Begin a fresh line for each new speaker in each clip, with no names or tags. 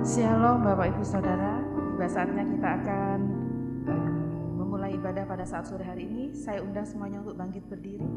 Shalom Bapak Ibu Saudara, tiba saatnya kita akan memulai ibadah pada saat sore hari ini. Saya undang semuanya untuk bangkit berdiri.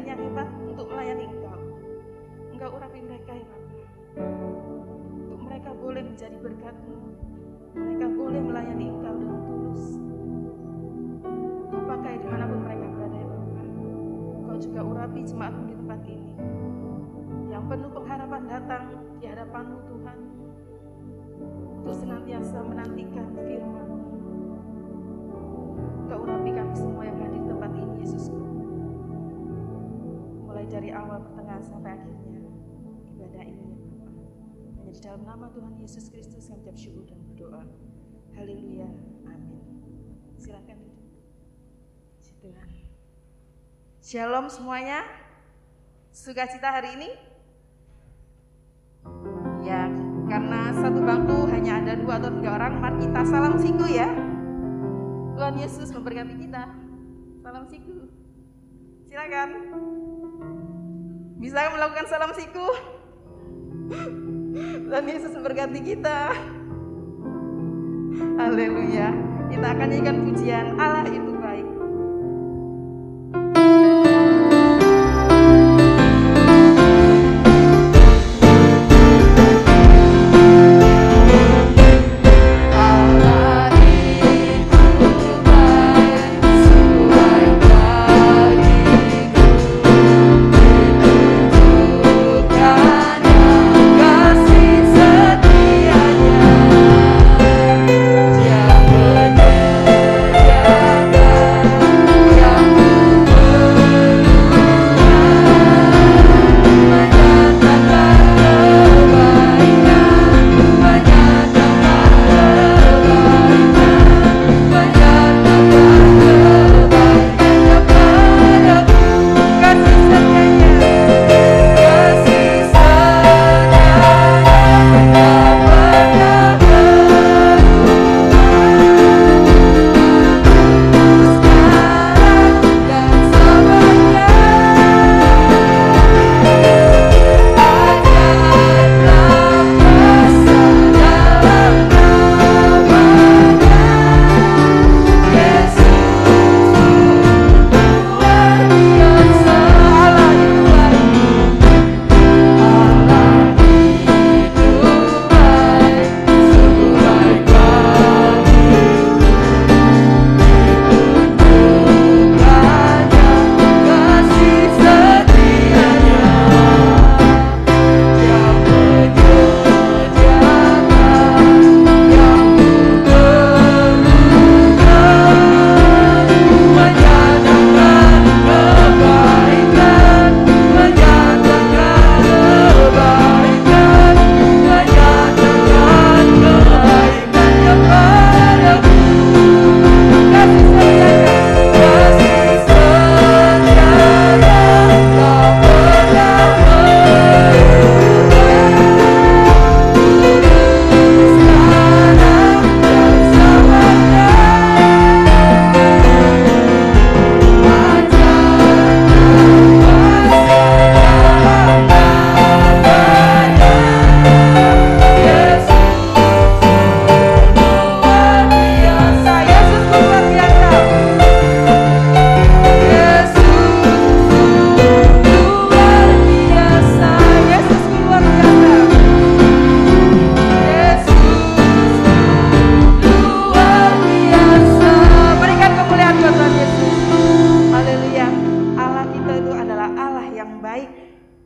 lain yang hebat untuk melayani Engkau. Engkau urapi mereka ya Bapa. Untuk mereka boleh menjadi berkat-Mu. Mereka boleh melayani Engkau dengan tulus. Engkau pakai dimanapun mereka berada ya Bapa. Engkau juga urapi jemaat-Mu di tempat ini, yang penuh pengharapan datang di hadapan-Mu Tuhan, untuk senantiasa menantikan firman-Mu. Engkau urapi kami semua yang hadir di tempat ini, Yesusku. Mulai dari awal, pertengahan, sampai akhirnya ibadah ini ya Bapa. Hanya di dalam nama Tuhan Yesus Kristus kami ucap syukur dan berdoa. Haleluya, amin. Silakan duduk. Puji Tuhan. Shalom semuanya. Sukacita hari ini? Ya, karena satu bangku hanya ada 2 atau 3 orang, mari kita salam siku ya. Tuhan Yesus memberkati kita. Salam siku. Silakan. Bisa melakukan salam siku? Tuhan Yesus memberkati kita. Haleluya. Kita akan nyanyikan pujian Allah itu baik.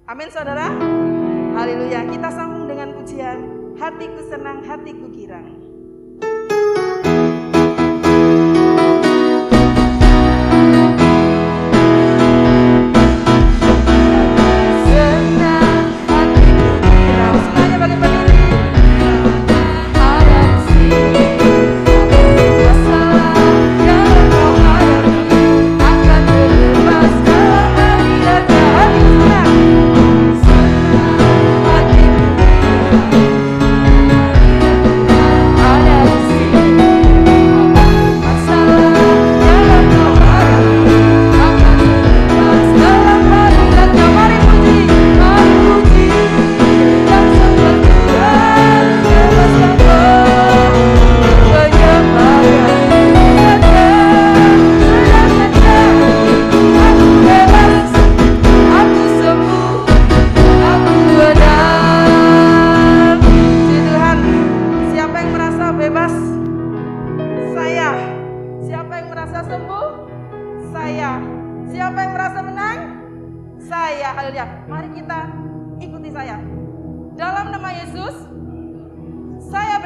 Amin saudara. Haleluya. Kita sambung dengan pujian Hatiku Senang, Hatiku Girang.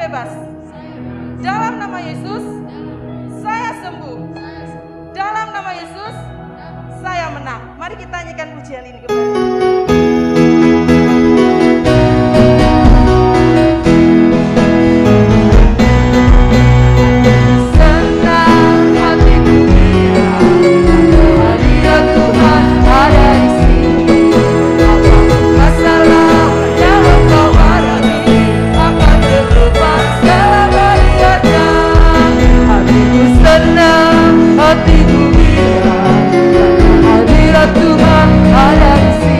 bebas. Dalam nama Yesus, saya sembuh. Dalam nama Yesus, saya menang. Mari kita nyanyikan pujian ini kembali.
Tuhan ada di sini.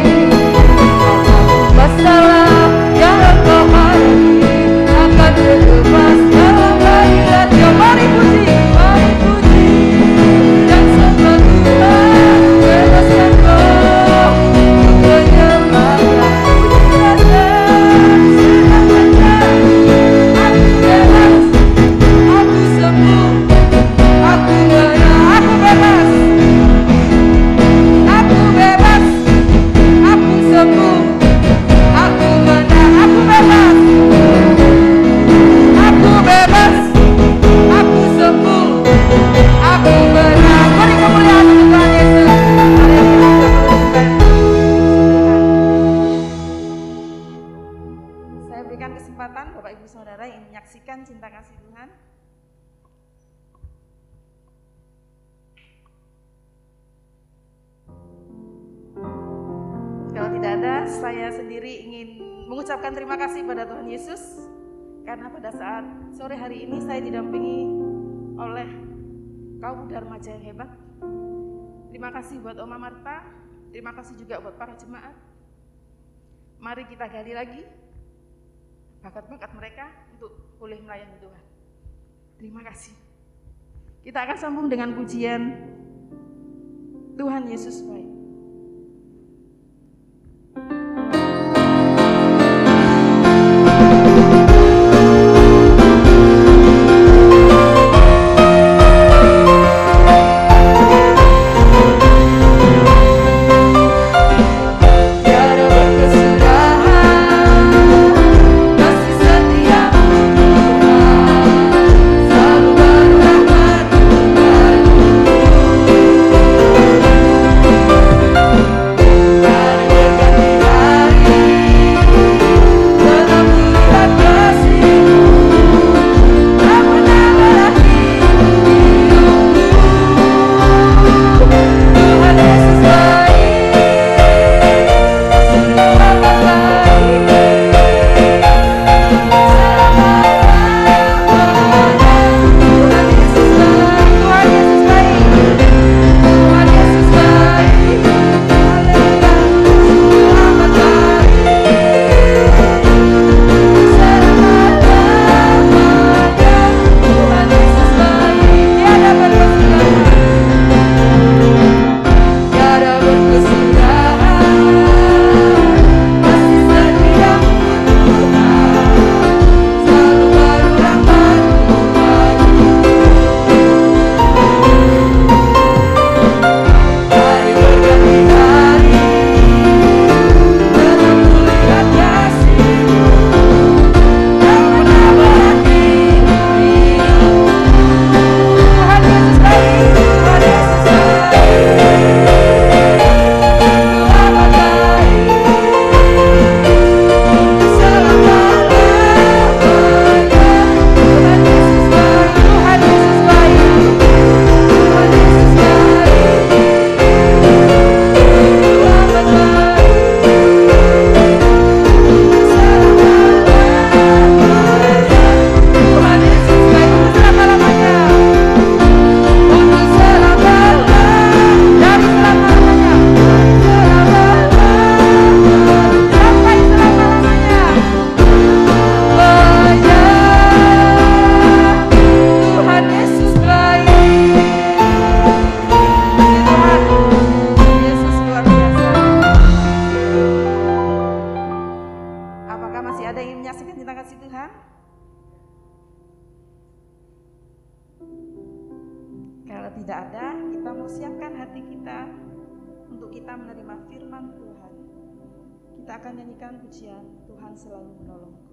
Saya sendiri ingin mengucapkan terima kasih pada Tuhan Yesus karena pada saat sore hari ini saya didampingi oleh kaum muda remaja yang hebat. Terima kasih buat Oma Marta, terima kasih juga buat para jemaat. Mari kita gali lagi bakat-bakat mereka untuk boleh melayani Tuhan. Terima kasih. Kita akan sambung dengan pujian Tuhan Yesus baik. Kita akan nyanyikan pujian Tuhan selalu menolongku.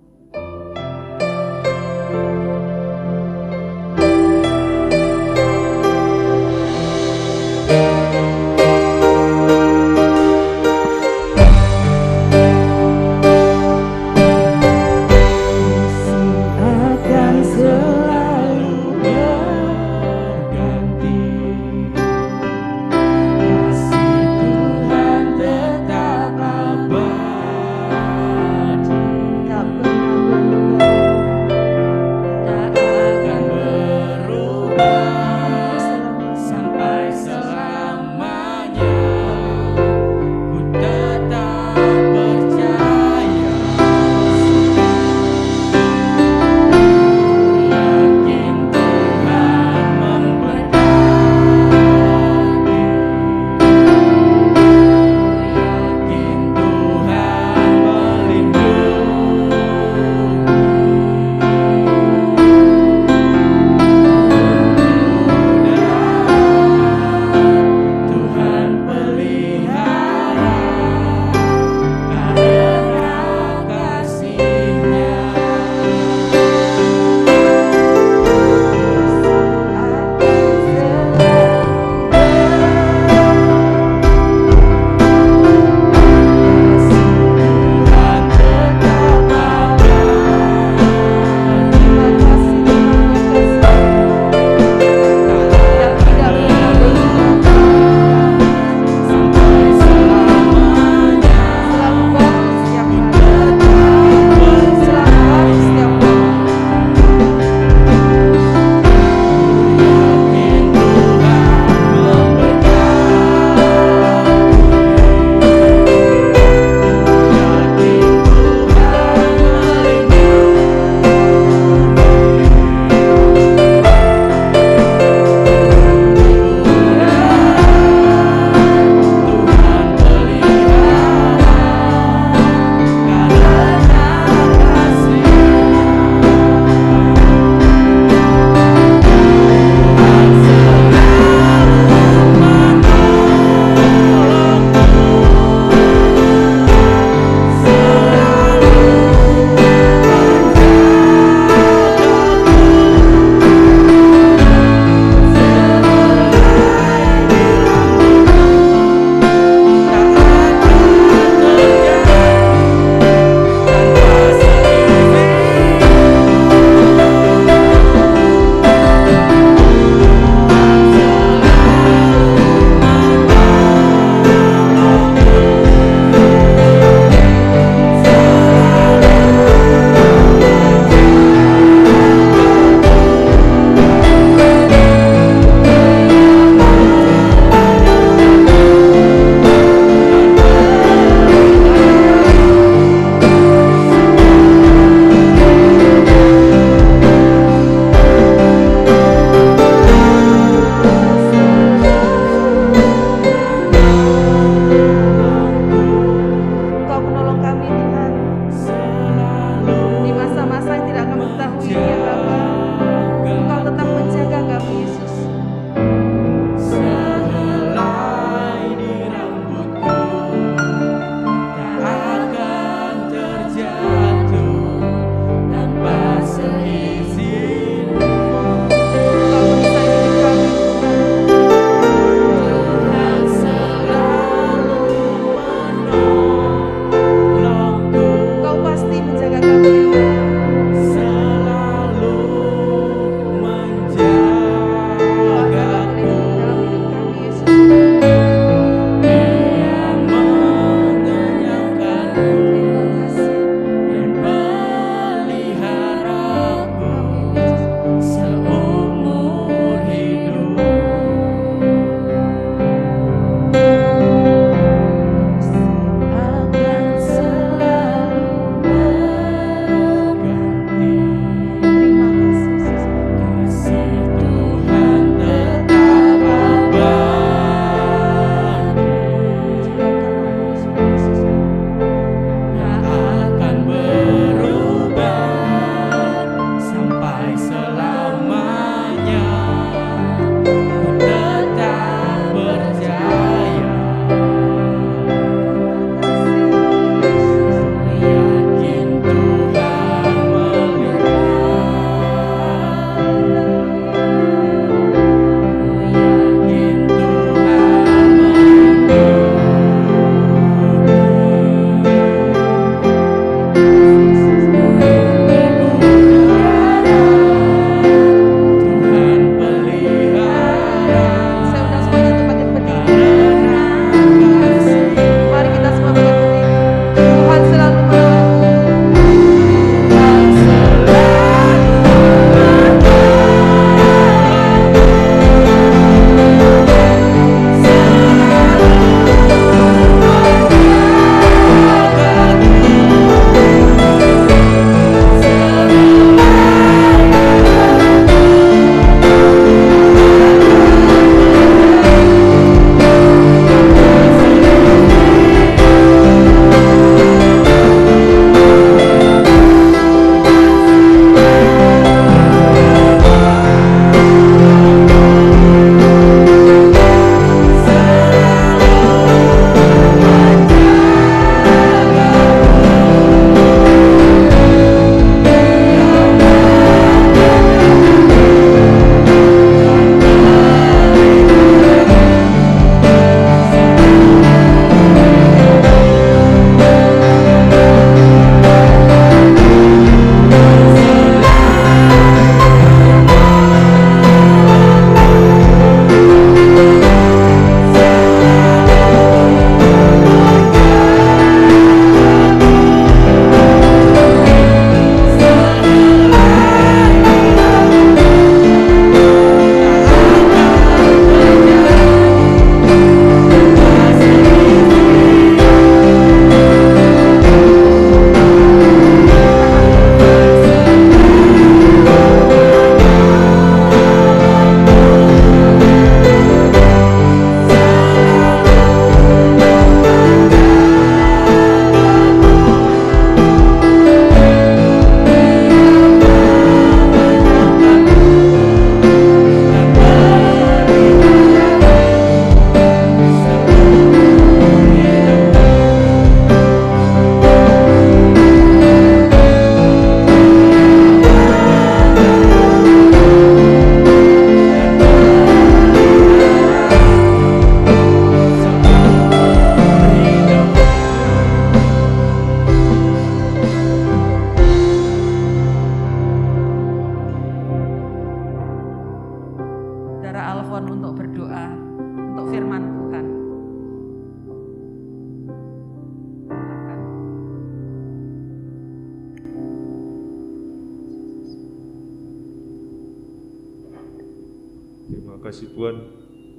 Terima kasih Tuhan,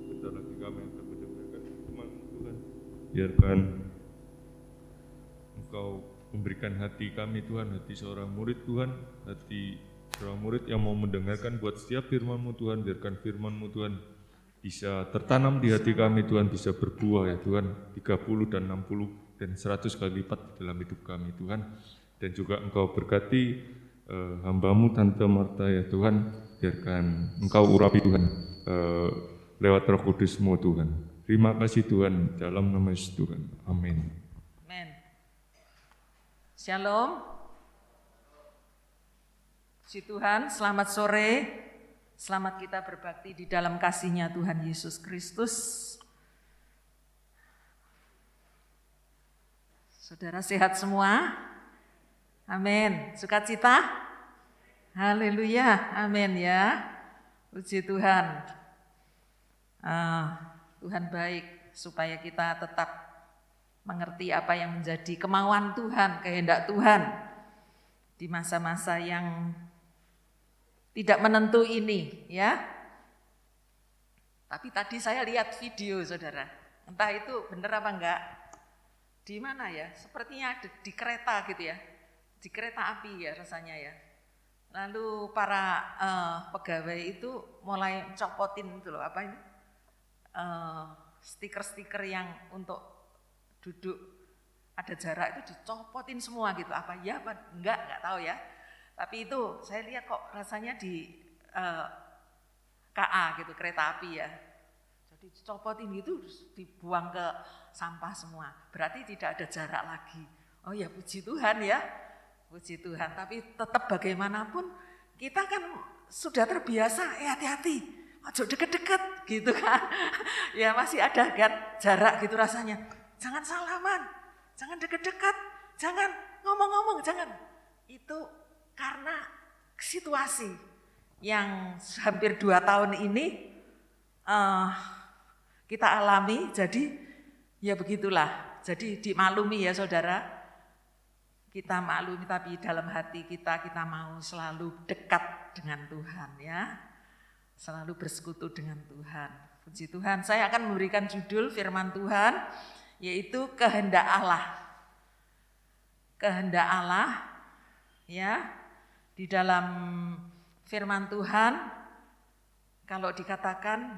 bentar lagi kami akan mendengarkan firman Tuhan. Biarkan Engkau memberikan hati kami Tuhan, hati seorang murid Tuhan, hati seorang murid yang mau mendengarkan buat setiap firman-Mu Tuhan. Biarkan firman-Mu Tuhan bisa tertanam di hati kami Tuhan, bisa berbuah ya Tuhan, 30 dan 60 dan 100 kali lipat dalam hidup kami Tuhan. Dan juga Engkau berkati hamba-Mu Tante Marta ya Tuhan, biarkan Engkau urapi Tuhan lewat Roh Kudus-Mu Tuhan. Terima kasih Tuhan, dalam nama Yesus Tuhan, amin.
Amin. Shalom. Puji Tuhan, selamat sore. Selamat kita berbakti di dalam kasih-Nya Tuhan Yesus Kristus. Saudara sehat semua? Amin. Sukacita? Haleluya. Amin ya. Puji Tuhan. Tuhan baik supaya kita tetap mengerti apa yang menjadi kemauan Tuhan, kehendak Tuhan di masa-masa yang tidak menentu ini ya. Tapi tadi saya lihat video saudara, entah itu benar apa enggak, di mana ya, sepertinya di kereta gitu ya, di kereta api ya rasanya ya. Lalu para pegawai itu mulai copotin itu loh, apa ini, stiker-stiker yang untuk duduk ada jarak itu dicopotin semua gitu, apa ya apa enggak tahu ya. Tapi itu saya lihat kok rasanya di KA gitu, kereta api ya. Jadi dicopotin gitu dibuang ke sampah semua. Berarti tidak ada jarak lagi. Oh ya puji Tuhan ya, puji Tuhan. Tapi tetap bagaimanapun kita kan sudah terbiasa, hati-hati, ojo deket-deket gitu kan. Ya masih ada kan jarak gitu rasanya. Jangan salaman, jangan deket-deket, jangan ngomong-ngomong, jangan. Itu karena situasi yang hampir 2 tahun ini kita alami, jadi ya begitulah. Jadi dimaklumi ya saudara, kita maklumi tapi dalam hati kita mau selalu dekat dengan Tuhan ya, selalu bersekutu dengan Tuhan. Puji Tuhan, saya akan memberikan judul firman Tuhan, yaitu kehendak Allah. Kehendak Allah ya. Di dalam firman Tuhan, kalau dikatakan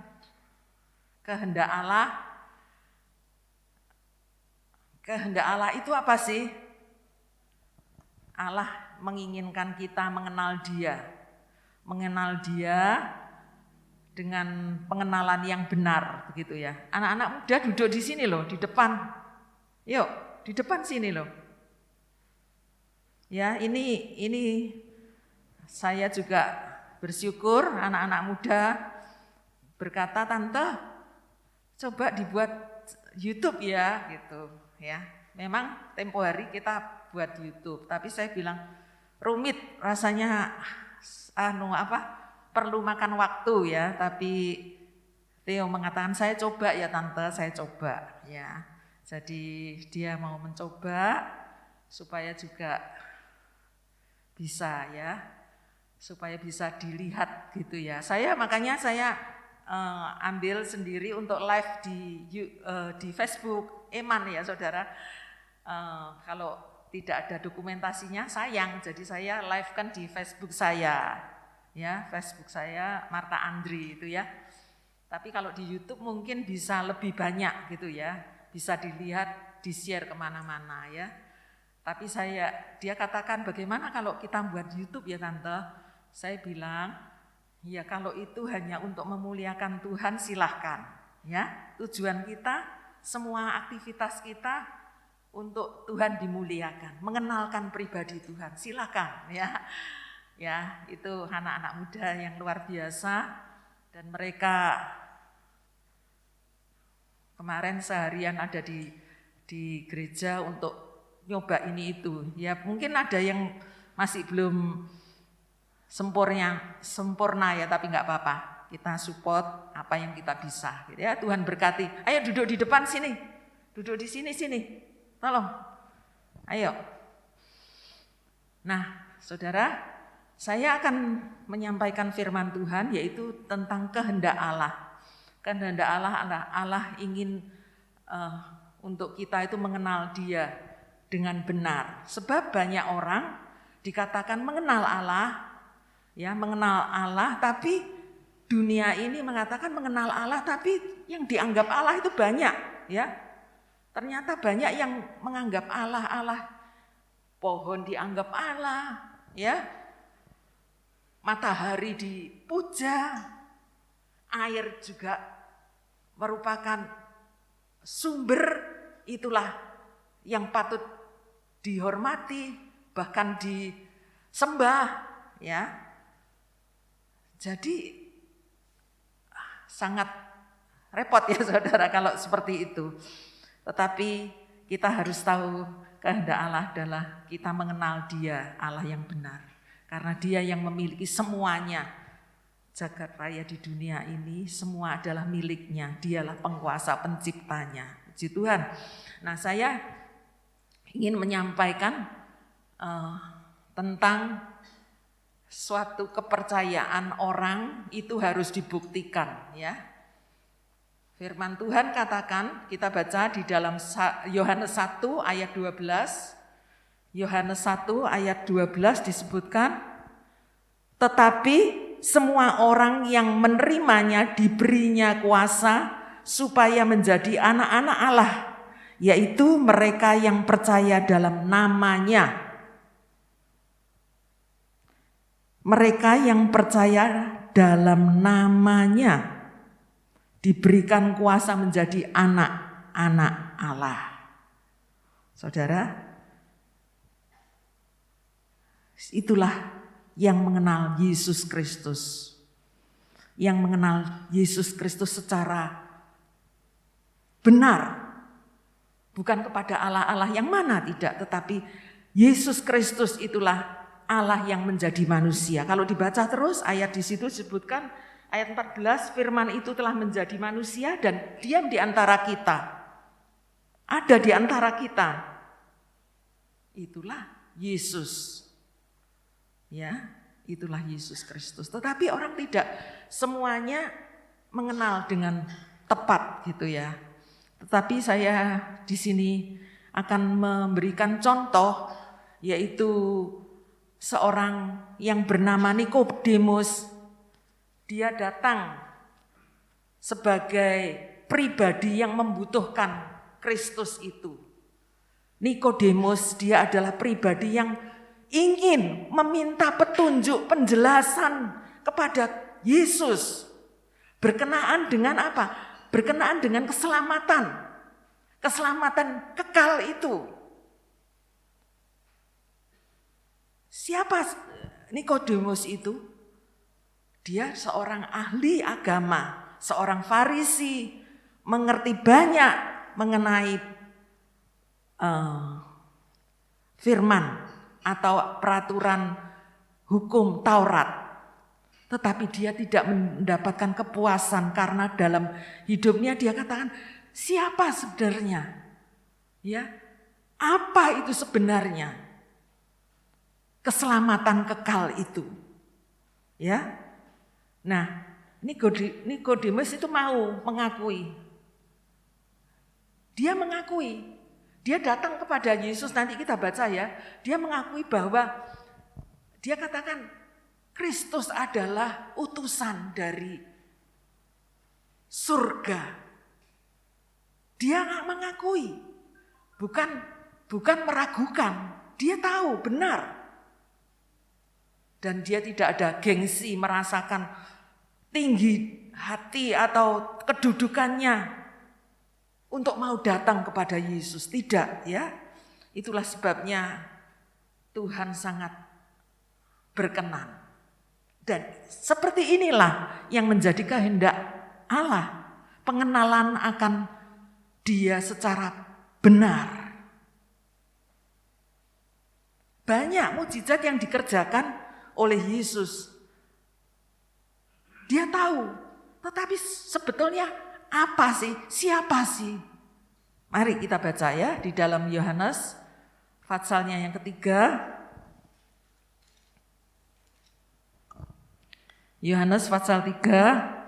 kehendak Allah itu apa sih? Allah menginginkan kita mengenal Dia dengan pengenalan yang benar, begitu ya. Anak-anak muda duduk di sini loh, di depan. Yuk, di depan sini loh. Ya, ini saya juga bersyukur anak-anak muda berkata, "Tante, coba dibuat YouTube ya," gitu ya. Memang tempo hari kita buat YouTube, tapi saya bilang rumit rasanya, perlu makan waktu ya. Tapi Theo mengatakan, "Saya coba ya Tante, saya coba ya." Jadi dia mau mencoba supaya juga bisa ya, supaya bisa dilihat gitu ya. Makanya saya ambil sendiri untuk live di Facebook Eman ya saudara. Kalau tidak ada dokumentasinya sayang, jadi saya live kan di Facebook saya ya, Facebook saya Marta Andri itu ya. Tapi kalau di YouTube mungkin bisa lebih banyak gitu ya, bisa dilihat, di-share kemana-mana ya. Tapi dia katakan, "Bagaimana kalau kita buat YouTube ya Tante?" Saya bilang, ya kalau itu hanya untuk memuliakan Tuhan silahkan ya. Tujuan kita, semua aktivitas kita untuk Tuhan dimuliakan, mengenalkan pribadi Tuhan, silahkan ya. Ya itu anak-anak muda yang luar biasa, dan mereka kemarin seharian ada di gereja untuk nyoba ini itu. Ya mungkin ada yang masih belum sempurna ya, tapi enggak apa-apa. Kita support apa yang kita bisa. Gitu ya, Tuhan berkati. Ayo duduk di depan sini. Duduk di sini. Tolong. Ayo. Nah, saudara, Saya akan menyampaikan firman Tuhan yaitu tentang kehendak Allah. Kehendak Allah adalah Allah ingin untuk kita itu mengenal Dia dengan benar. Sebab banyak orang dikatakan mengenal Allah, ya mengenal Allah, tapi dunia ini mengatakan mengenal Allah, tapi yang dianggap Allah itu banyak, ya. Ternyata banyak yang menganggap Allah, pohon dianggap Allah, ya. Matahari dipuja, air juga merupakan sumber, itulah yang patut dihormati, bahkan disembah, ya. Jadi sangat repot ya saudara kalau seperti itu. Tetapi kita harus tahu kehendak Allah adalah kita mengenal Dia, Allah yang benar. Karena Dia yang memiliki semuanya. Jagat raya di dunia ini semua adalah miliknya. Dialah penguasa penciptanya. Puji Tuhan. Nah, saya ingin menyampaikan tentang suatu kepercayaan orang itu harus dibuktikan, ya. Firman Tuhan katakan, kita baca di dalam Yohanes 1 ayat 12. Yohanes 1 ayat 12 disebutkan, tetapi semua orang yang menerimanya diberinya kuasa supaya menjadi anak-anak Allah, yaitu mereka yang percaya dalam namanya. Mereka yang percaya dalam namanya diberikan kuasa menjadi anak-anak Allah. Saudara, itulah yang mengenal Yesus Kristus. Yang mengenal Yesus Kristus secara benar. Bukan kepada Allah-Allah yang mana, tidak. Tetapi Yesus Kristus itulah Allah yang menjadi manusia. Kalau dibaca terus ayat di situ disebutkan, ayat 14, firman itu telah menjadi manusia dan diam di antara kita. Ada di antara kita. Itulah Yesus. Ya, itulah Yesus Kristus. Tetapi orang tidak semuanya mengenal dengan tepat gitu ya. Tetapi saya di sini akan memberikan contoh, yaitu seorang yang bernama Nikodemus. Dia datang sebagai pribadi yang membutuhkan Kristus itu. Nikodemus dia adalah pribadi yang ingin meminta petunjuk, penjelasan kepada Yesus. Berkenaan dengan apa? Berkenaan dengan keselamatan. Keselamatan kekal itu. Siapa Nikodemus itu? Dia seorang ahli agama, seorang Farisi, mengerti banyak mengenai firman atau peraturan hukum Taurat. Tetapi dia tidak mendapatkan kepuasan karena dalam hidupnya dia katakan, siapa sebenarnya? Ya, apa itu sebenarnya? Keselamatan kekal itu. Ya. Nah, Nikodemus itu mau mengakui. Dia mengakui. Dia datang kepada Yesus, nanti kita baca ya. Dia mengakui bahwa dia katakan Kristus adalah utusan dari surga. Dia mengakui, bukan meragukan. Dia tahu benar. Dan dia tidak ada gengsi merasakan tinggi hati atau kedudukannya untuk mau datang kepada Yesus. Tidak, ya. Itulah sebabnya Tuhan sangat berkenan. Dan seperti inilah yang menjadi kehendak Allah. Pengenalan akan Dia secara benar. Banyak mukjizat yang dikerjakan oleh Yesus. Dia tahu, tetapi sebetulnya apa sih? Siapa sih? Mari kita baca ya di dalam Yohanes pasalnya yang ketiga. Yohanes pasal 3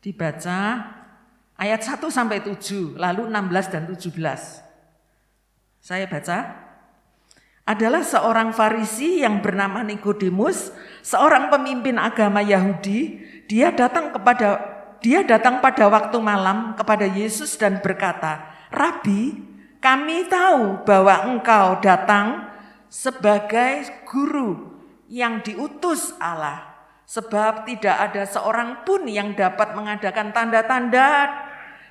dibaca ayat 1 sampai 7, lalu 16 dan 17. Saya baca. Adalah seorang Farisi yang bernama Nikodemus, seorang pemimpin agama Yahudi. Dia datang pada waktu malam kepada Yesus dan berkata, "Rabi, kami tahu bahwa engkau datang sebagai guru yang diutus Allah, sebab tidak ada seorang pun yang dapat mengadakan tanda-tanda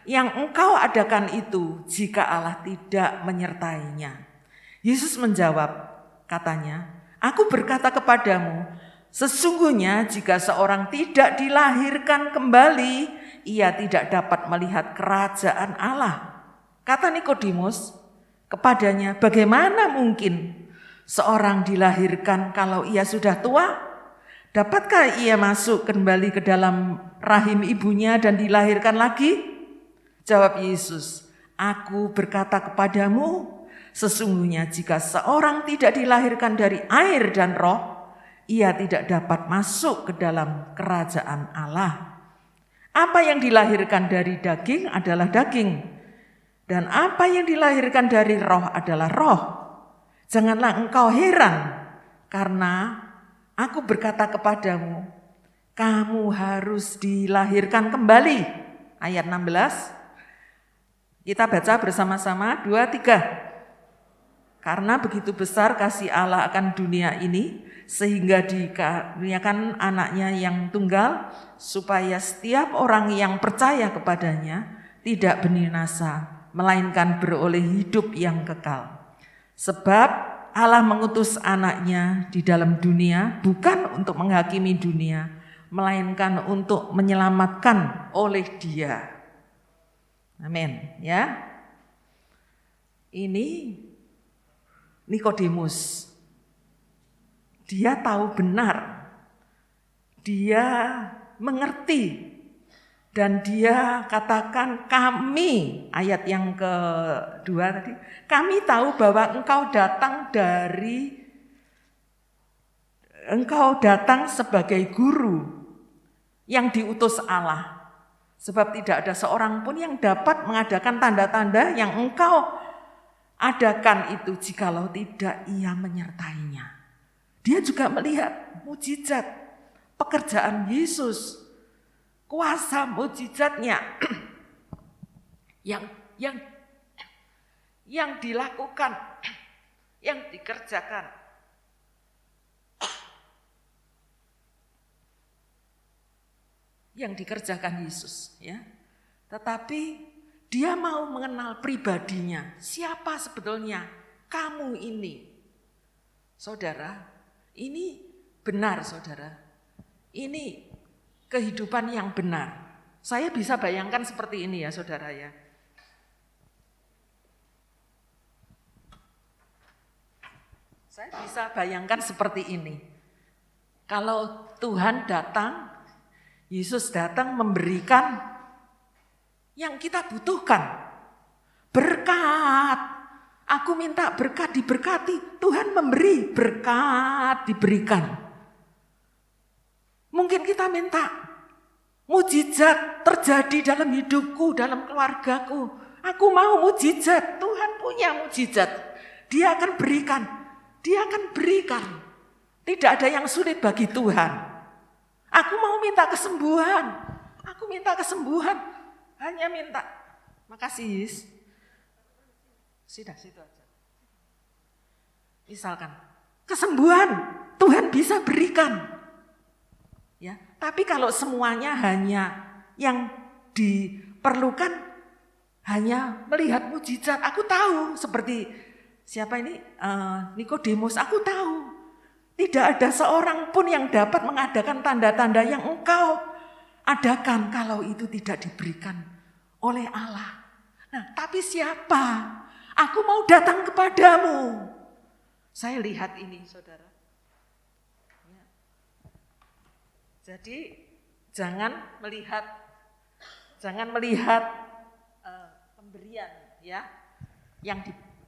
yang engkau adakan itu jika Allah tidak menyertainya." Yesus menjawab, katanya, "Aku berkata kepadamu, sesungguhnya jika seorang tidak dilahirkan kembali, ia tidak dapat melihat kerajaan Allah." Kata Nikodemus kepadanya, "Bagaimana mungkin seorang dilahirkan kalau ia sudah tua? Dapatkah ia masuk kembali ke dalam rahim ibunya dan dilahirkan lagi?" Jawab Yesus, "Aku berkata kepadamu, sesungguhnya jika seorang tidak dilahirkan dari air dan roh, ia tidak dapat masuk ke dalam kerajaan Allah. Apa yang dilahirkan dari daging adalah daging, dan apa yang dilahirkan dari roh adalah roh. Janganlah engkau heran, karena aku berkata kepadamu, kamu harus dilahirkan kembali." Ayat 16. Kita baca bersama-sama, 2, 3. "Karena begitu besar kasih Allah akan dunia ini, sehingga dikaruniakan anaknya yang tunggal, supaya setiap orang yang percaya kepadanya tidak binasa, melainkan beroleh hidup yang kekal. Sebab Allah mengutus anaknya di dalam dunia, bukan untuk menghakimi dunia, melainkan untuk menyelamatkan oleh Dia." Amin. Ya. Ini Nikodemus, dia tahu benar, dia mengerti, dan dia katakan, "Kami," ayat yang kedua tadi, "kami tahu bahwa engkau datang sebagai guru yang diutus Allah. Sebab tidak ada seorang pun yang dapat mengadakan tanda-tanda yang engkau adakan itu jikalau tidak ia menyertainya." Dia juga melihat mujizat pekerjaan Yesus, kuasa mujizatnya yang dilakukan, yang dikerjakan. Yang dikerjakan Yesus, ya. Tetapi dia mau mengenal pribadinya. Siapa sebetulnya kamu ini? Saudara, ini benar, saudara. Ini kehidupan yang benar. Saya bisa bayangkan seperti ini ya, saudara ya. Saya bisa bayangkan seperti ini. Kalau Tuhan datang, Yesus datang memberikan yang kita butuhkan. Berkat. Aku minta berkat diberkati. Tuhan memberi berkat diberikan. Mungkin kita minta mujizat terjadi dalam hidupku, dalam keluargaku. Aku mau mujizat. Tuhan punya mujizat. Dia akan berikan. Dia akan berikan. Tidak ada yang sulit bagi Tuhan. Aku mau minta kesembuhan. Aku minta kesembuhan. Hanya minta. Makasih, Yis. Sudah, situ aja. Misalkan, kesembuhan Tuhan bisa berikan. Ya, tapi kalau semuanya hanya yang diperlukan hanya melihat mujizat. Aku tahu seperti siapa ini? Nikodemus, aku tahu. Tidak ada seorang pun yang dapat mengadakan tanda-tanda yang engkau adakan kalau itu tidak diberikan oleh Allah. Nah, tapi siapa? Aku mau datang kepadamu. Saya lihat ini, saudara. Ya. Jadi jangan melihat pemberian ya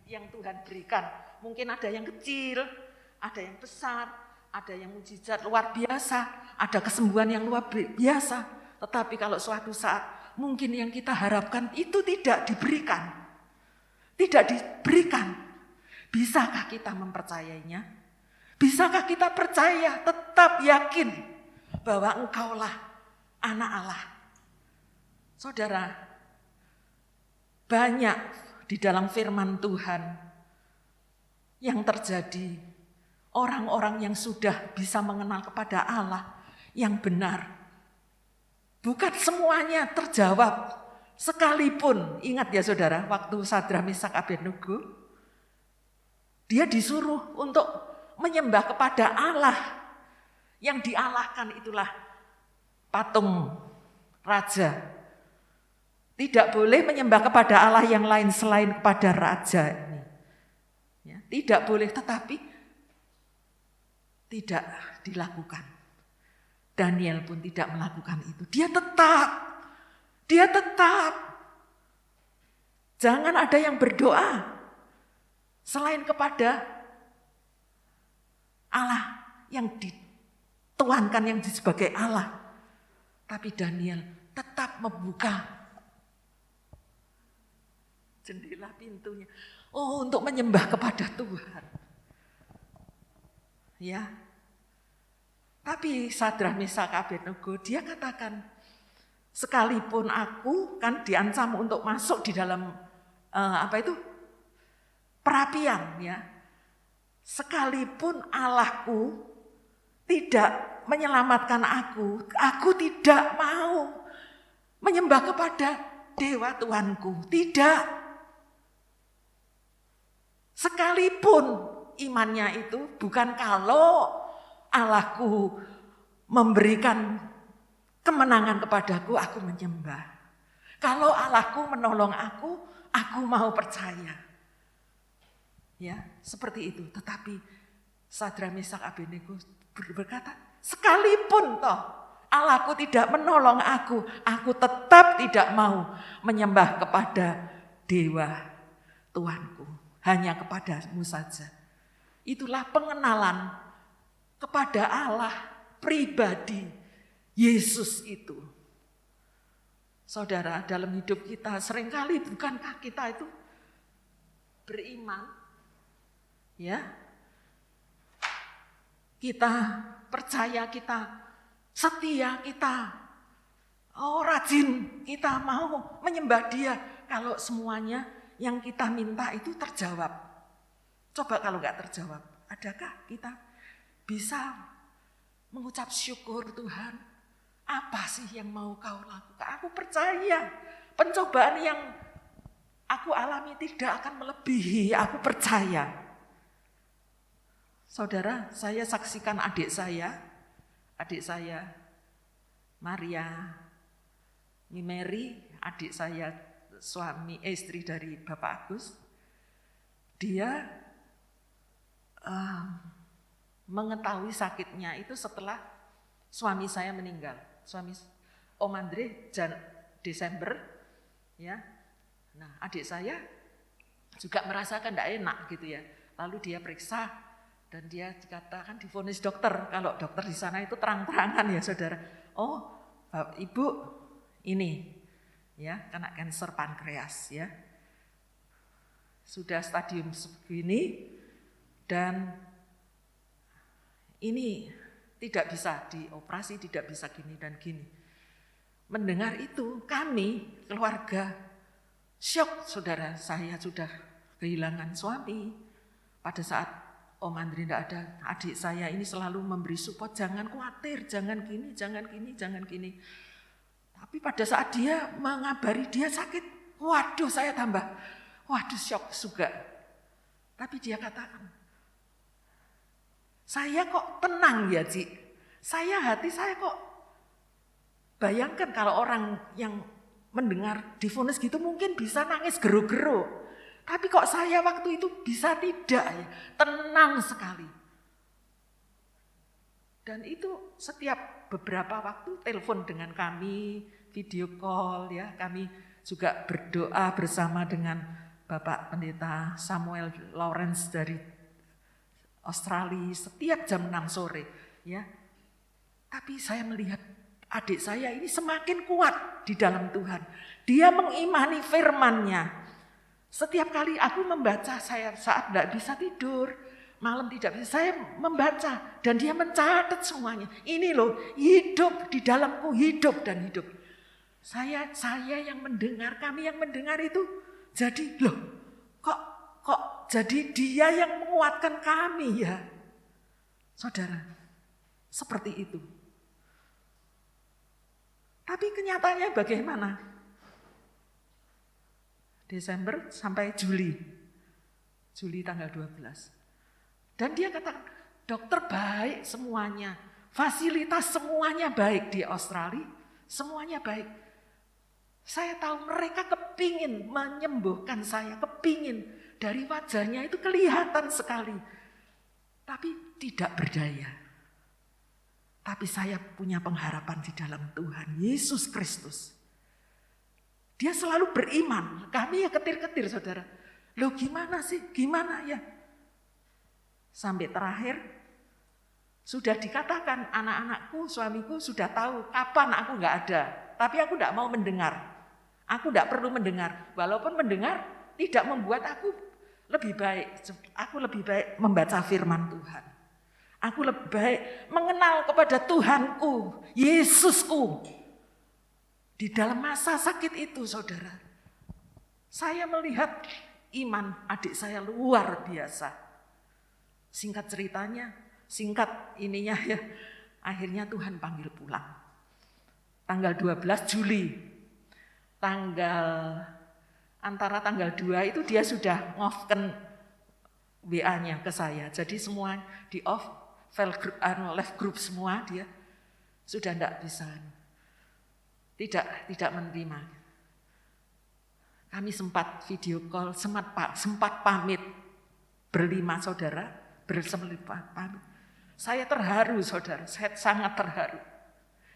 yang Tuhan berikan. Mungkin ada yang kecil, ada yang besar, ada yang mujizat luar biasa, ada kesembuhan yang luar biasa. Tetapi kalau suatu saat mungkin yang kita harapkan itu tidak diberikan. Tidak diberikan. Bisakah kita mempercayainya? Bisakah kita percaya, tetap yakin bahwa Engkaulah anak Allah? Saudara, banyak di dalam firman Tuhan yang terjadi. Orang-orang yang sudah bisa mengenal kepada Allah yang benar. Bukan semuanya terjawab. Sekalipun, ingat ya saudara, waktu Sadrak Meshak Abednego, dia disuruh untuk menyembah kepada Allah. Yang dialahkan itulah patung raja. Tidak boleh menyembah kepada Allah yang lain selain kepada raja ini. Ya, tidak boleh, tetapi tidak dilakukan. Daniel pun tidak melakukan itu. Dia tetap. Jangan ada yang berdoa selain kepada Allah yang dituhankan, yang sebagai Allah. Tapi Daniel tetap membuka jendela pintunya. Oh, untuk menyembah kepada Tuhan. Ya. Tapi Sadrak Meshak Abednego dia katakan, sekalipun aku kan diancam untuk masuk di dalam perapian ya. Sekalipun Allahku tidak menyelamatkan aku tidak mau menyembah kepada dewa Tuhanku, tidak. Sekalipun imannya itu bukan kalau Allahku memberikan kemenangan kepadaku, aku menyembah. Kalau Allahku menolong aku mau percaya. Ya, seperti itu. Tetapi Sadrak Meshak Abednego berkata, sekalipun toh Allahku tidak menolong aku tetap tidak mau menyembah kepada dewa Tuhanku. Hanya kepadamu saja. Itulah pengenalan kepada Allah pribadi Yesus itu. Saudara, dalam hidup kita seringkali bukankah kita itu beriman? Ya. Kita percaya, kita setia, kita rajin, kita mau menyembah Dia kalau semuanya yang kita minta itu terjawab. Coba kalau enggak terjawab, adakah kita bisa mengucap syukur, Tuhan, apa sih yang mau Kau lakukan? Aku percaya pencobaan yang aku alami tidak akan melebihi, aku percaya. Saudara, saya saksikan adik saya Maria, Mary, adik saya istri dari Bapak Agus. Dia mengetahui sakitnya itu setelah suami saya meninggal. Suami Om Andre Desember, ya. Nah, adik saya juga merasakan tidak enak gitu ya. Lalu dia periksa dan dia dikatakan divonis dokter. Kalau dokter di sana itu terang-terangan ya saudara. Oh, ibu ini ya kena kanker pankreas ya. Sudah stadium segini dan ini tidak bisa dioperasi, tidak bisa gini dan gini. Mendengar itu kami keluarga syok, saudara. Saya sudah kehilangan suami. Pada saat Om Andri tidak ada, adik saya ini selalu memberi support, jangan khawatir, jangan gini, jangan gini, jangan gini. Tapi pada saat dia mengabari dia sakit, waduh saya tambah, waduh syok juga. Tapi dia katakan, saya kok tenang ya Ci, hati saya kok, bayangkan kalau orang yang mendengar divonis gitu mungkin bisa nangis geru-geru. Tapi kok saya waktu itu bisa tidak ya, tenang sekali. Dan itu setiap beberapa waktu telepon dengan kami, video call ya, kami juga berdoa bersama dengan Bapak Pendeta Samuel Lawrence dari Australia setiap jam 6 sore, ya. Tapi saya melihat adik saya ini semakin kuat di dalam Tuhan. Dia mengimani firman-Nya. Setiap kali aku membaca, saya saat tidak bisa tidur, malam tidak bisa, saya membaca dan dia mencatat semuanya. Ini loh, hidup di dalamku, hidup dan hidup. Saya yang mendengar, kami yang mendengar itu jadi loh, kok jadi dia yang menguatkan kami ya. Saudara, seperti itu. Tapi kenyataannya bagaimana? Desember sampai Juli tanggal 12. Dan dia katakan, dokter baik semuanya, fasilitas semuanya baik di Australia, semuanya baik. Saya tahu mereka kepingin menyembuhkan saya, kepingin dari wajahnya itu kelihatan sekali. Tapi tidak berdaya. Tapi saya punya pengharapan di dalam Tuhan Yesus Kristus. Dia selalu beriman. Kami ya ketir-ketir saudara. Loh gimana sih? Gimana ya? Sampai terakhir sudah dikatakan anak-anakku, suamiku sudah tahu kapan aku nggak ada. Tapi aku tidak mau mendengar. Aku tidak perlu mendengar. Walaupun mendengar tidak membuat aku lebih baik. Aku lebih baik membaca firman Tuhan. Aku lebih baik mengenal kepada Tuhanku, Yesusku. Di dalam masa sakit itu saudara, saya melihat iman adik saya luar biasa. Singkat ceritanya, singkat ininya ya, akhirnya Tuhan panggil pulang. Tanggal 12 Juli, antara tanggal 2 itu dia sudah ngoff-kan WA-nya ke saya. Jadi semua di off, live group semua dia sudah tidak bisa. Tidak menerima. Kami sempat video call, sempat pamit berlima saudara, pamit. Saya terharu saudara, saya sangat terharu.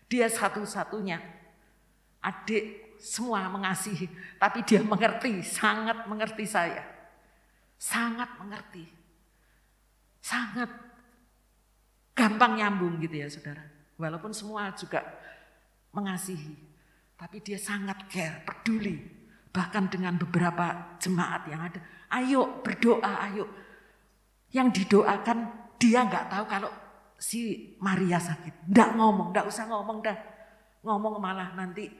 Dia satu-satunya adik semua mengasihi, tapi dia mengerti, sangat mengerti saya. Sangat mengerti. Sangat gampang nyambung gitu ya saudara. Walaupun semua juga mengasihi. Tapi dia sangat care, peduli. Bahkan dengan beberapa jemaat yang ada. Ayo berdoa, ayo. Yang didoakan dia nggak tahu kalau si Maria sakit. Nggak usah ngomong dah. Ngomong malah nanti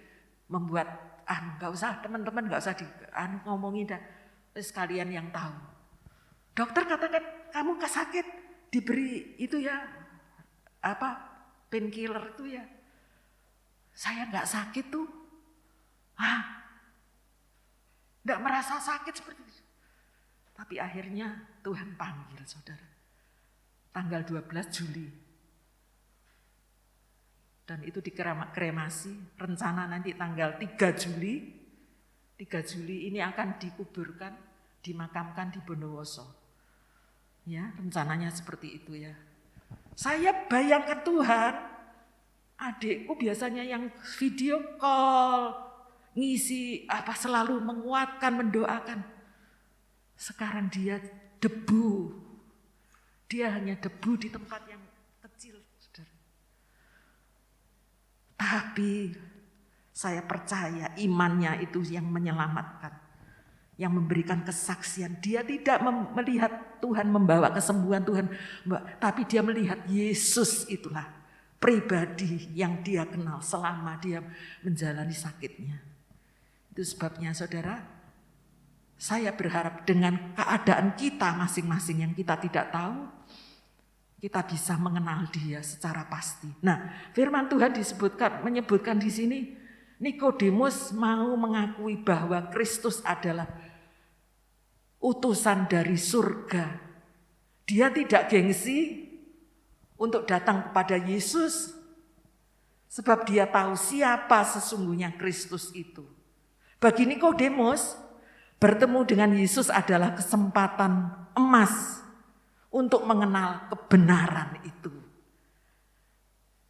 membuat, nggak usah teman-teman nggak usah ngomongin dah. Sekalian yang tahu. Dokter katakan kamu sakit, diberi itu ya, painkiller itu ya. Saya nggak sakit tuh, nggak merasa sakit seperti itu. Tapi akhirnya Tuhan panggil saudara. Tanggal 12 Juli. Dan itu dikremasi, rencana nanti tanggal 3 Juli. 3 Juli ini akan dikuburkan, dimakamkan di Bondowoso. Ya, rencananya seperti itu ya. Saya bayangkan Tuhan, adikku biasanya yang video call, ngisi selalu menguatkan, mendoakan. Sekarang dia debu. Dia hanya debu di tempat yang kecil. Saudara. Tapi saya percaya imannya itu yang menyelamatkan. Yang memberikan kesaksian. Dia tidak melihat Tuhan membawa kesembuhan Tuhan. Tapi dia melihat Yesus itulah pribadi yang dia kenal selama dia menjalani sakitnya. Itu sebabnya saudara, saya berharap dengan keadaan kita masing-masing yang kita tidak tahu, kita bisa mengenal dia secara pasti. Nah, firman Tuhan menyebutkan di sini, Nikodemus mau mengakui bahwa Kristus adalah utusan dari surga. Dia tidak gengsi untuk datang kepada Yesus, sebab dia tahu siapa sesungguhnya Kristus itu. Bagi Nikodemus, bertemu dengan Yesus adalah kesempatan emas untuk mengenal kebenaran itu.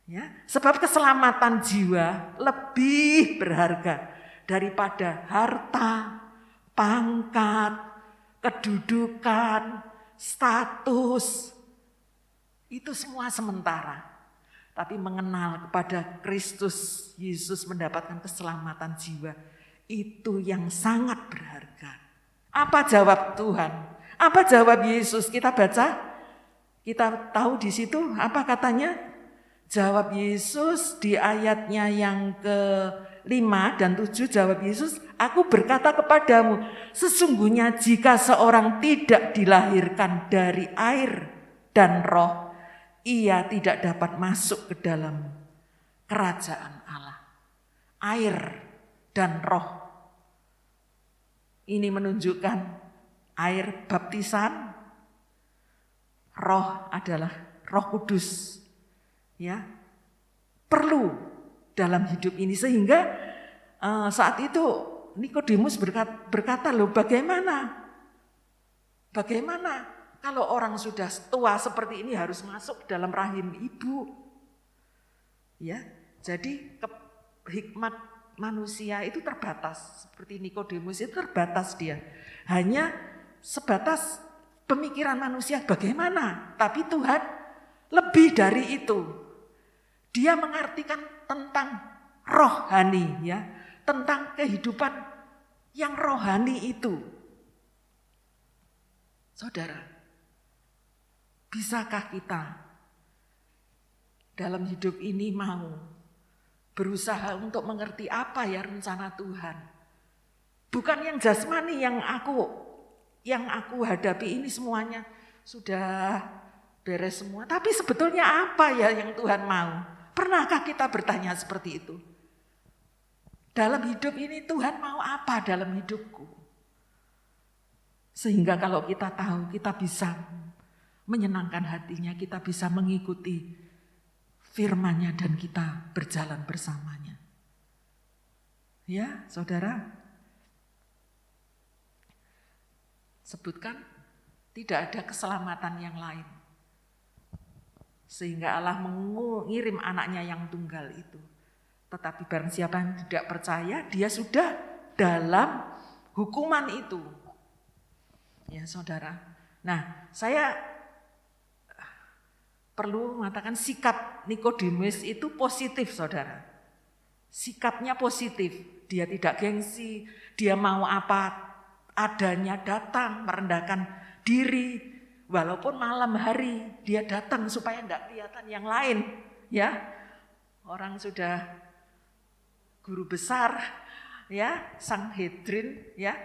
Ya, sebab keselamatan jiwa lebih berharga daripada harta, pangkat, kedudukan, status, itu semua sementara. Tapi mengenal kepada Kristus Yesus mendapatkan keselamatan jiwa, itu yang sangat berharga. Apa jawab Tuhan? Apa jawab Yesus? Kita baca, kita tahu di situ apa katanya? Jawab Yesus di ayatnya yang ke-5 dan 7, jawab Yesus, aku berkata kepadamu, sesungguhnya jika seorang tidak dilahirkan dari air dan roh, ia tidak dapat masuk ke dalam kerajaan Allah. Air dan roh. Ini menunjukkan air baptisan, roh adalah Roh Kudus. Ya, perlu dalam hidup ini sehingga saat itu Nikodemus berkata, loh bagaimana kalau orang sudah tua seperti ini harus masuk dalam rahim ibu? Ya, jadi hikmat manusia itu terbatas, seperti Nikodemus itu terbatas dia. Hanya sebatas pemikiran manusia bagaimana, tapi Tuhan lebih dari itu. Dia mengartikan tentang rohani, ya, tentang kehidupan yang rohani itu. Saudara, bisakah kita dalam hidup ini mau berusaha untuk mengerti apa ya rencana Tuhan? Bukan yang jasmani yang aku hadapi ini semuanya sudah beres semua. Tapi sebetulnya apa ya yang Tuhan mau? Pernahkah kita bertanya seperti itu? Dalam hidup ini Tuhan mau apa dalam hidupku? Sehingga kalau kita tahu, kita bisa menyenangkan hatinya, kita bisa mengikuti firman-Nya dan kita berjalan bersamanya. Ya, saudara. Sebutkan, tidak ada keselamatan yang lain. Sehingga Allah mengirim anaknya yang tunggal itu. Tetapi barang siapa yang tidak percaya, dia sudah dalam hukuman itu. Ya saudara. Nah, saya perlu mengatakan sikap Nikodemus itu positif, saudara. Sikapnya positif. Dia tidak gengsi, dia mau apa adanya datang, merendahkan diri. Walaupun malam hari dia datang supaya tidak kelihatan yang lain, ya. Orang sudah guru besar, ya, Sanhedrin, ya.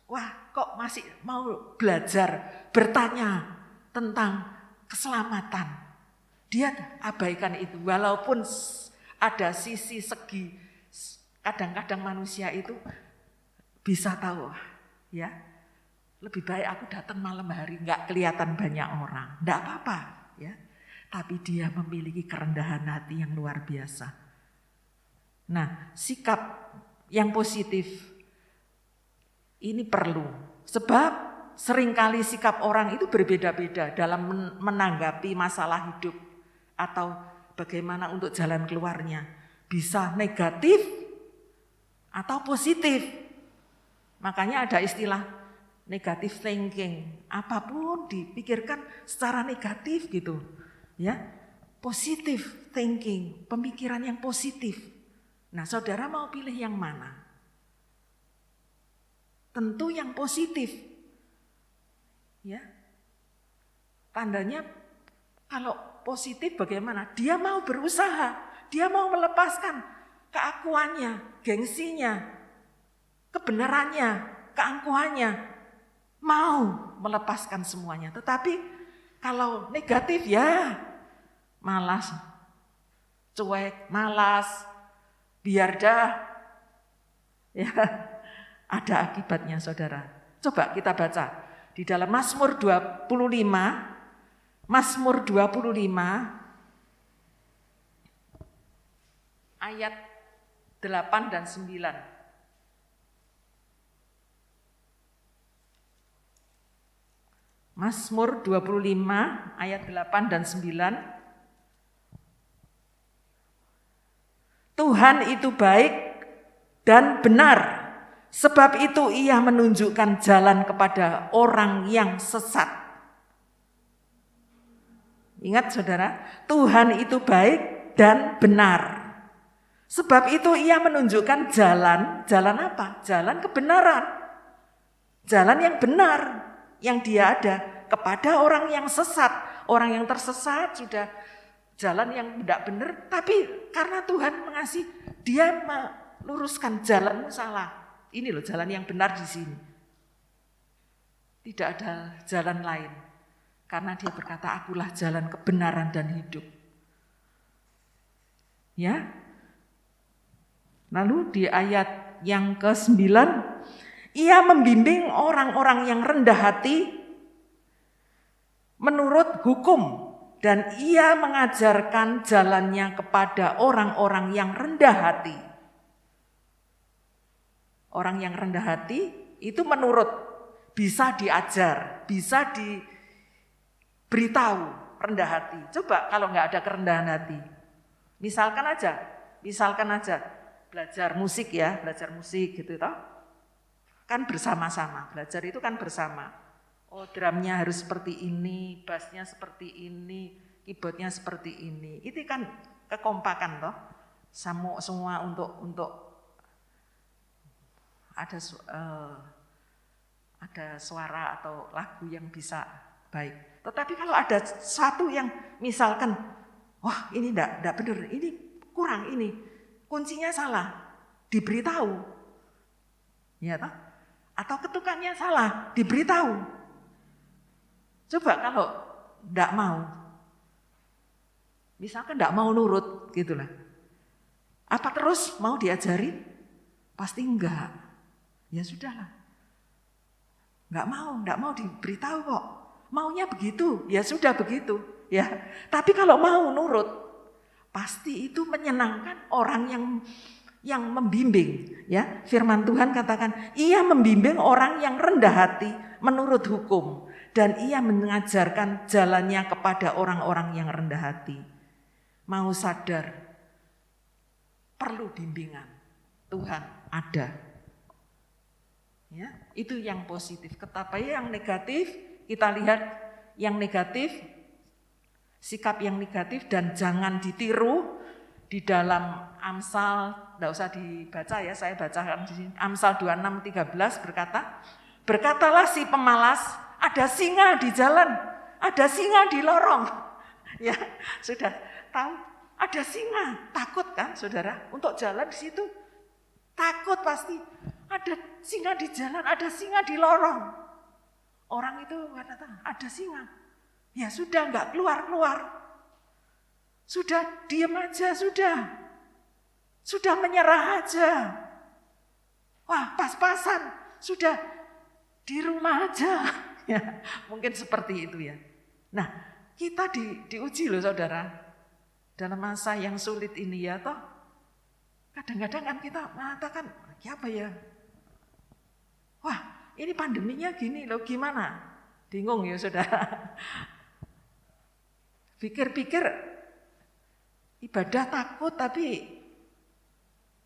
Wah, kok masih mau belajar, bertanya tentang keselamatan. Dia abaikan itu, walaupun ada segi kadang-kadang manusia itu bisa tahu, ya. Lebih baik aku datang malam hari, nggak kelihatan banyak orang, nggak apa-apa, ya. Tapi dia memiliki kerendahan hati yang luar biasa. Nah, sikap yang positif ini perlu, sebab seringkali sikap orang itu berbeda-beda dalam menanggapi masalah hidup atau bagaimana untuk jalan keluarnya. Bisa negatif atau positif. Makanya ada istilah negative thinking, apapun dipikirkan secara negatif gitu, ya. Positive thinking, pemikiran yang positif. Nah, saudara mau pilih yang mana? Tentu yang positif, ya. Tandanya kalau positif bagaimana? Dia mau berusaha, dia mau melepaskan keakuannya, gengsinya, kebenarannya, keangkuhannya. Mau melepaskan semuanya. Tetapi kalau negatif ya malas, cuek, malas, biar dah. Ya, ada akibatnya saudara. Coba kita baca di dalam Mazmur 25. Mazmur 25 ayat 8 dan 9. Mazmur 25 ayat 8 dan 9. Tuhan itu baik dan benar, Sebab itu ia menunjukkan jalan kepada orang yang sesat. Ingat saudara, Tuhan itu baik dan benar. Sebab itu ia menunjukkan jalan apa? Jalan kebenaran. Jalan yang benar yang dia ada kepada orang yang sesat. Orang yang tersesat sudah jalan yang tidak benar, tapi karena Tuhan mengasihi, dia meluruskan jalanmu salah. Ini loh jalan yang benar di sini. Tidak ada jalan lain. Karena dia berkata, akulah jalan kebenaran dan hidup. Ya. Lalu di ayat yang ke-9, ia membimbing orang-orang yang rendah hati menurut hukum, dan ia mengajarkan jalannya kepada orang-orang yang rendah hati. Orang yang rendah hati itu menurut, bisa diajar, bisa diberitahu rendah hati. Coba kalau nggak ada kerendahan hati. Misalkan aja belajar musik ya, belajar musik gitu toh. Kan bersama-sama, belajar itu kan bersama. Oh, drumnya harus seperti ini, bassnya seperti ini, keyboardnya seperti ini. Itu kan kekompakan toh. Semua untuk ada suara atau lagu yang bisa baik. Tetapi kalau ada satu yang misalkan, wah ini enggak benar, ini kurang, ini kuncinya salah, diberitahu. Ya toh? Atau ketukannya salah, diberitahu. Coba kalau enggak mau, misalkan enggak mau nurut gitulah. Apa terus mau diajari? Pasti enggak. Ya sudahlah. Enggak mau diberitahu kok. Maunya begitu, ya sudah begitu, ya. Tapi kalau mau nurut, pasti itu menyenangkan orang yang membimbing, ya. Firman Tuhan katakan, ia membimbing orang yang rendah hati menurut hukum, dan ia mengajarkan jalannya kepada orang-orang yang rendah hati. Mau sadar, perlu bimbingan. Tuhan ada. Ya, itu yang positif. Tetapi yang negatif, kita lihat yang negatif, sikap yang negatif, dan jangan ditiru di dalam Amsal, enggak usah dibaca ya, saya bacakan di sini. Amsal 26:13 berkatalah si pemalas, ada singa di jalan, ada singa di lorong. Ya, sudah tahu, ada singa, takut kan saudara untuk jalan di situ? Takut pasti. Ada singa di jalan, ada singa di lorong. Orang itu kata, ada singa. Ya sudah, enggak keluar-keluar. Sudah diam aja, sudah menyerah aja. Wah, pas-pasan, sudah di rumah aja. Ya, mungkin seperti itu ya. Nah, kita diuji loh saudara. Dalam masa yang sulit ini ya toh. Kadang-kadang kan kita mengatakan, apa ya? Wah, ini pandeminya gini loh, gimana? Bingung ya saudara. Pikir-pikir ibadah takut, tapi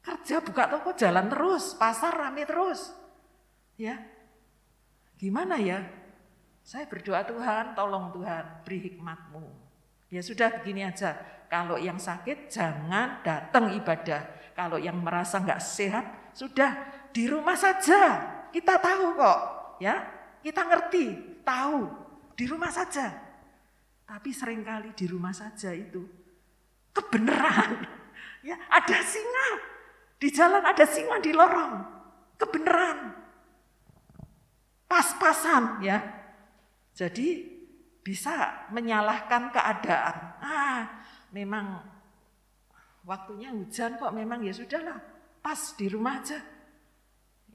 kerja buka toko jalan terus, pasar rame terus. Ya, gimana ya? Saya berdoa, Tuhan, tolong Tuhan, beri hikmat-Mu. Ya sudah begini aja, kalau yang sakit jangan datang ibadah. Kalau yang merasa enggak sehat, sudah di rumah saja. Kita tahu kok, ya. Kita ngerti, tahu. Di rumah saja. Tapi seringkali di rumah saja itu kebenaran. Ya, ada singa di jalan, ada singa di lorong. Kebenaran. Pas-pasan, ya. Jadi bisa menyalahkan keadaan. Memang waktunya hujan kok, memang ya sudahlah, pas di rumah aja.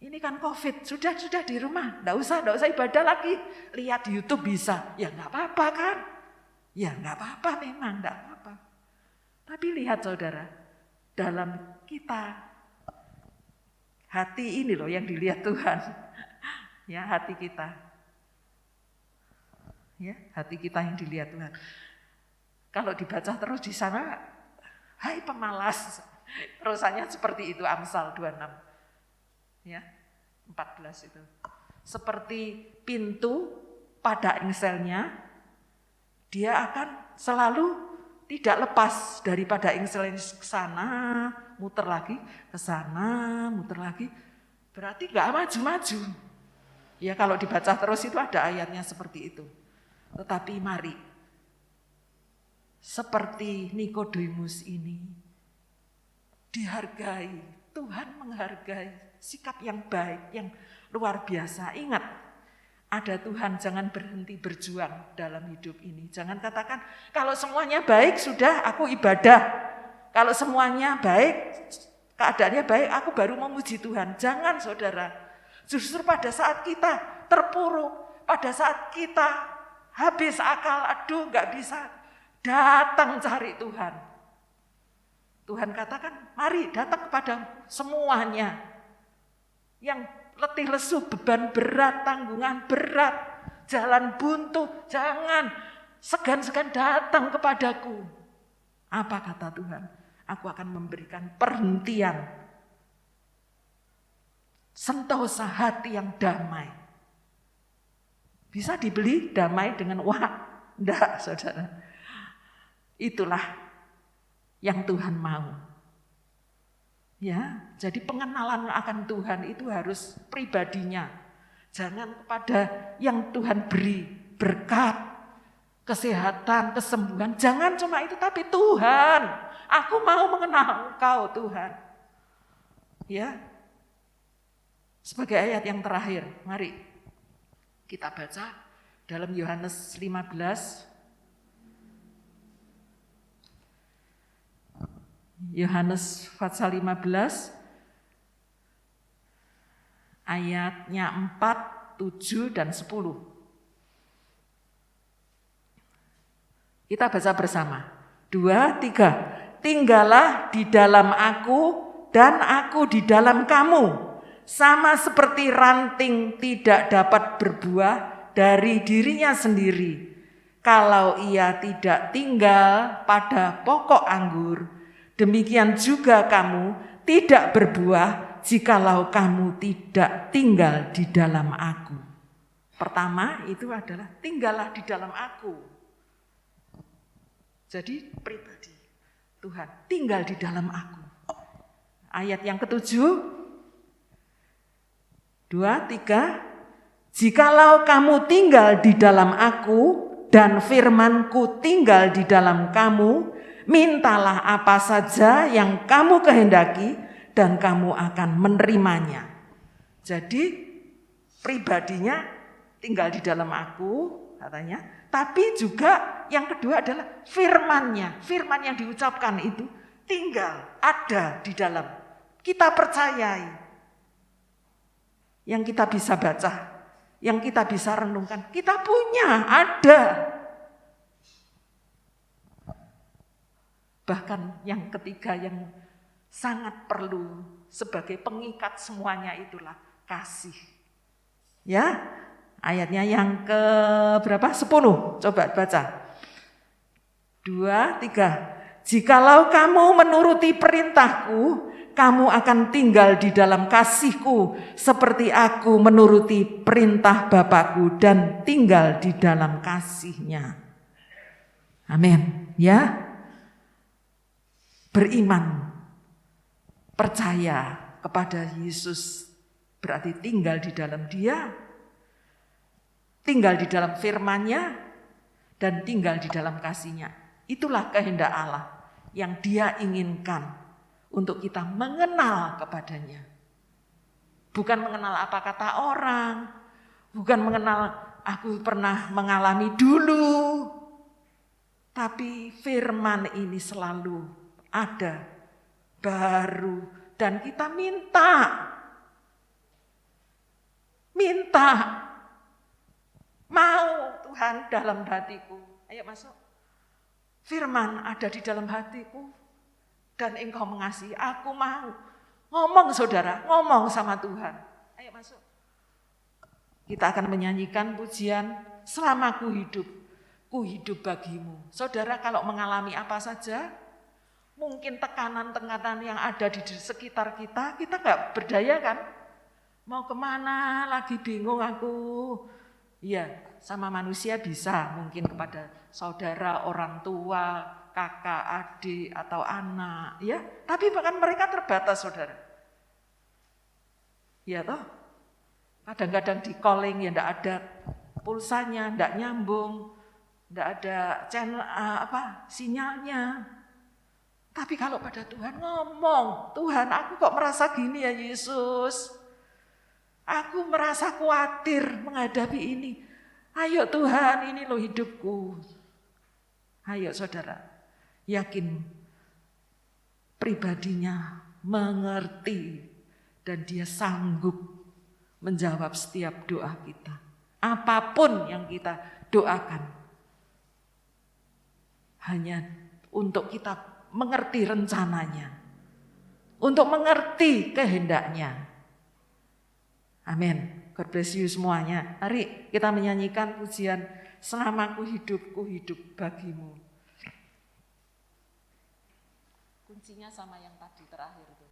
Ini kan COVID, sudah di rumah, enggak usah ibadah lagi. Lihat di YouTube bisa, ya enggak apa-apa kan? Ya enggak apa-apa memang, enggak apa-apa. Tapi lihat saudara, dalam kita, hati ini loh yang dilihat Tuhan. Ya, hati kita. Ya, hati kita yang dilihat Tuhan. Kalau dibaca terus di sana, hai pemalas. Terusannya seperti itu Amsal 26. Ya. 14 itu. Seperti pintu pada engselnya, dia akan selalu tidak lepas daripada engsel ke sana, muter lagi, ke sana, muter lagi. Berarti nggak maju-maju. Ya kalau dibaca terus itu ada ayatnya seperti itu. Tetapi mari, seperti Nikodemus ini, dihargai, Tuhan menghargai sikap yang baik, yang luar biasa. Ingat, ada Tuhan, jangan berhenti berjuang dalam hidup ini. Jangan katakan, kalau semuanya baik sudah aku ibadah. Kalau semuanya baik, keadaannya baik, aku baru memuji Tuhan. Jangan saudara, justru pada saat kita terpuruk, pada saat kita habis akal, aduh gak bisa, datang cari Tuhan. Tuhan katakan, mari datang kepada semuanya. Yang letih lesu, beban berat, tanggungan berat, jalan buntu, jangan segan-segan datang kepadaku. Apa kata Tuhan? Aku akan memberikan perhentian, sentosa hati yang damai. Bisa dibeli damai dengan uang? Enggak, saudara. Itulah yang Tuhan mau. Ya, jadi pengenalan akan Tuhan itu harus pribadinya. Jangan kepada yang Tuhan beri berkat, kesehatan, kesembuhan. Jangan cuma itu, tapi Tuhan, aku mau mengenal Engkau Tuhan. Ya, sebagai ayat yang terakhir, mari kita baca dalam Yohanes 15. Yohanes pasal 15 ayatnya 4, 7 dan 10. Kita baca bersama. 2, 3. Tinggallah di dalam aku dan aku di dalam kamu. Sama seperti ranting tidak dapat berbuah dari dirinya sendiri kalau ia tidak tinggal pada pokok anggur. Demikian juga kamu tidak berbuah jikalau kamu tidak tinggal di dalam aku. Pertama itu adalah tinggallah di dalam aku. Jadi pribadi Tuhan, tinggal di dalam aku. Ayat yang ketujuh, 2, 3. Jikalau kamu tinggal di dalam aku dan firman-Ku tinggal di dalam kamu, mintalah apa saja yang kamu kehendaki dan kamu akan menerimanya. Jadi pribadinya tinggal di dalam aku katanya, tapi juga yang kedua adalah firman-Nya. Firman yang diucapkan itu tinggal, ada di dalam. Kita percayai. Yang kita bisa baca, yang kita bisa renungkan, kita punya, ada. Bahkan yang ketiga yang sangat perlu sebagai pengikat semuanya itulah kasih. Ya, ayatnya yang ke berapa? 10, coba baca. 2, 3. Jikalau kamu menuruti perintahku, kamu akan tinggal di dalam kasihku seperti aku menuruti perintah Bapakku dan tinggal di dalam kasihnya. Amin. Ya. Beriman, percaya kepada Yesus berarti tinggal di dalam Dia, tinggal di dalam firman-Nya, dan tinggal di dalam kasih-Nya. Itulah kehendak Allah yang Dia inginkan untuk kita mengenal kepadanya. Bukan mengenal apa kata orang, bukan mengenal aku pernah mengalami dulu, tapi firman ini selalu ada, baru, dan kita minta. Mau Tuhan dalam hatiku. Ayo masuk. Firman ada di dalam hatiku dan Engkau mengasihi. Aku mau. Ngomong saudara, ngomong sama Tuhan. Ayo masuk. Kita akan menyanyikan pujian selama ku hidup bagimu. Saudara kalau mengalami apa saja, mungkin tekanan-tekanan yang ada di sekitar kita, kita nggak berdaya kan? mau kemana lagi bingung aku. Ya, sama manusia bisa, mungkin kepada saudara, orang tua, kakak, adik, atau anak. Ya, tapi bahkan mereka terbatas, saudara. Ya toh, kadang-kadang di calling ya enggak ada pulsanya, enggak nyambung, enggak ada channel sinyalnya. Tapi kalau pada Tuhan ngomong, Tuhan aku kok merasa gini ya Yesus. Aku merasa khawatir menghadapi ini. Ayo Tuhan, ini loh hidupku. Ayo saudara, yakin pribadinya mengerti dan dia sanggup menjawab setiap doa kita. Apapun yang kita doakan. Hanya untuk kita mengerti rencananya. Untuk mengerti kehendaknya. Amin. God bless you semuanya. Mari kita menyanyikan pujian Selamaku hidupku hidup bagimu. Kuncinya sama yang tadi terakhir tuh.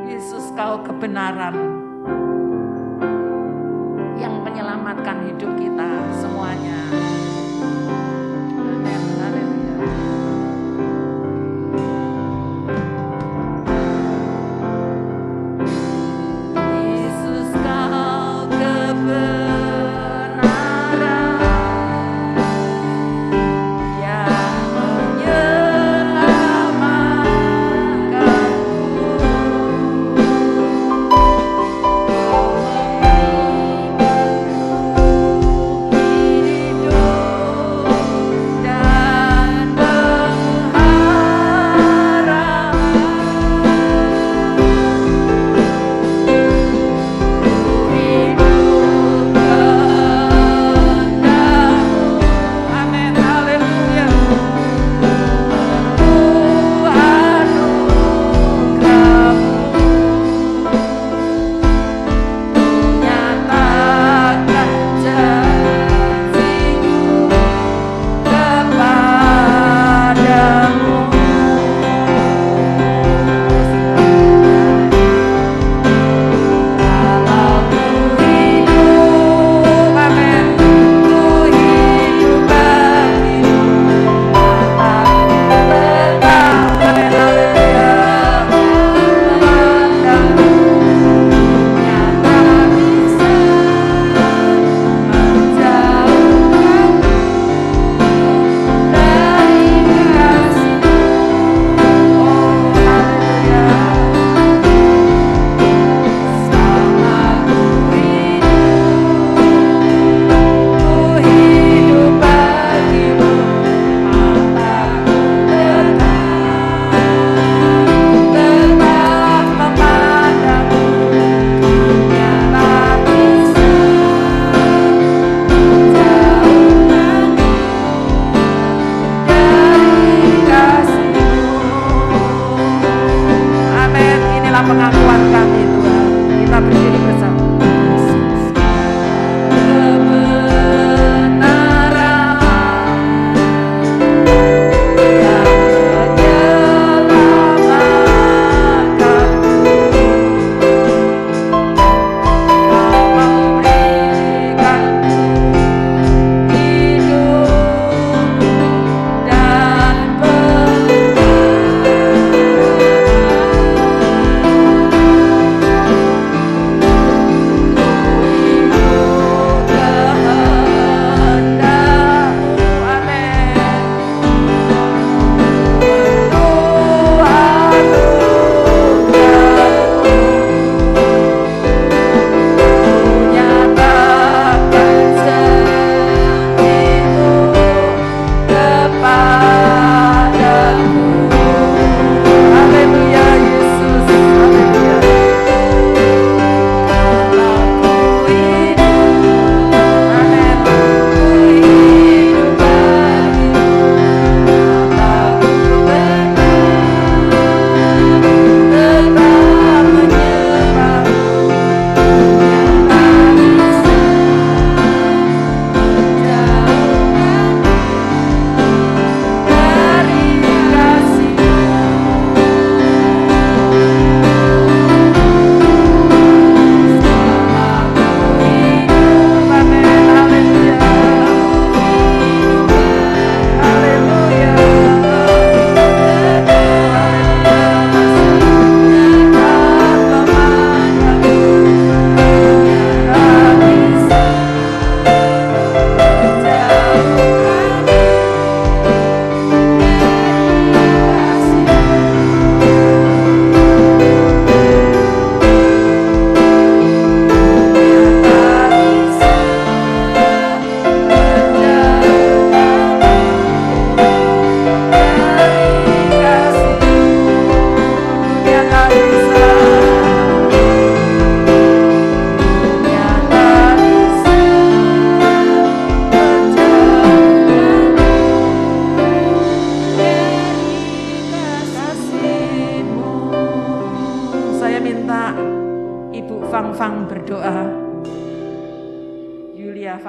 Yesus, kau kebenaran yang menyelamatkan hidup kita semuanya. Amin. Haleluya. Yesus, kau kebenaran yang menyelamatkanku.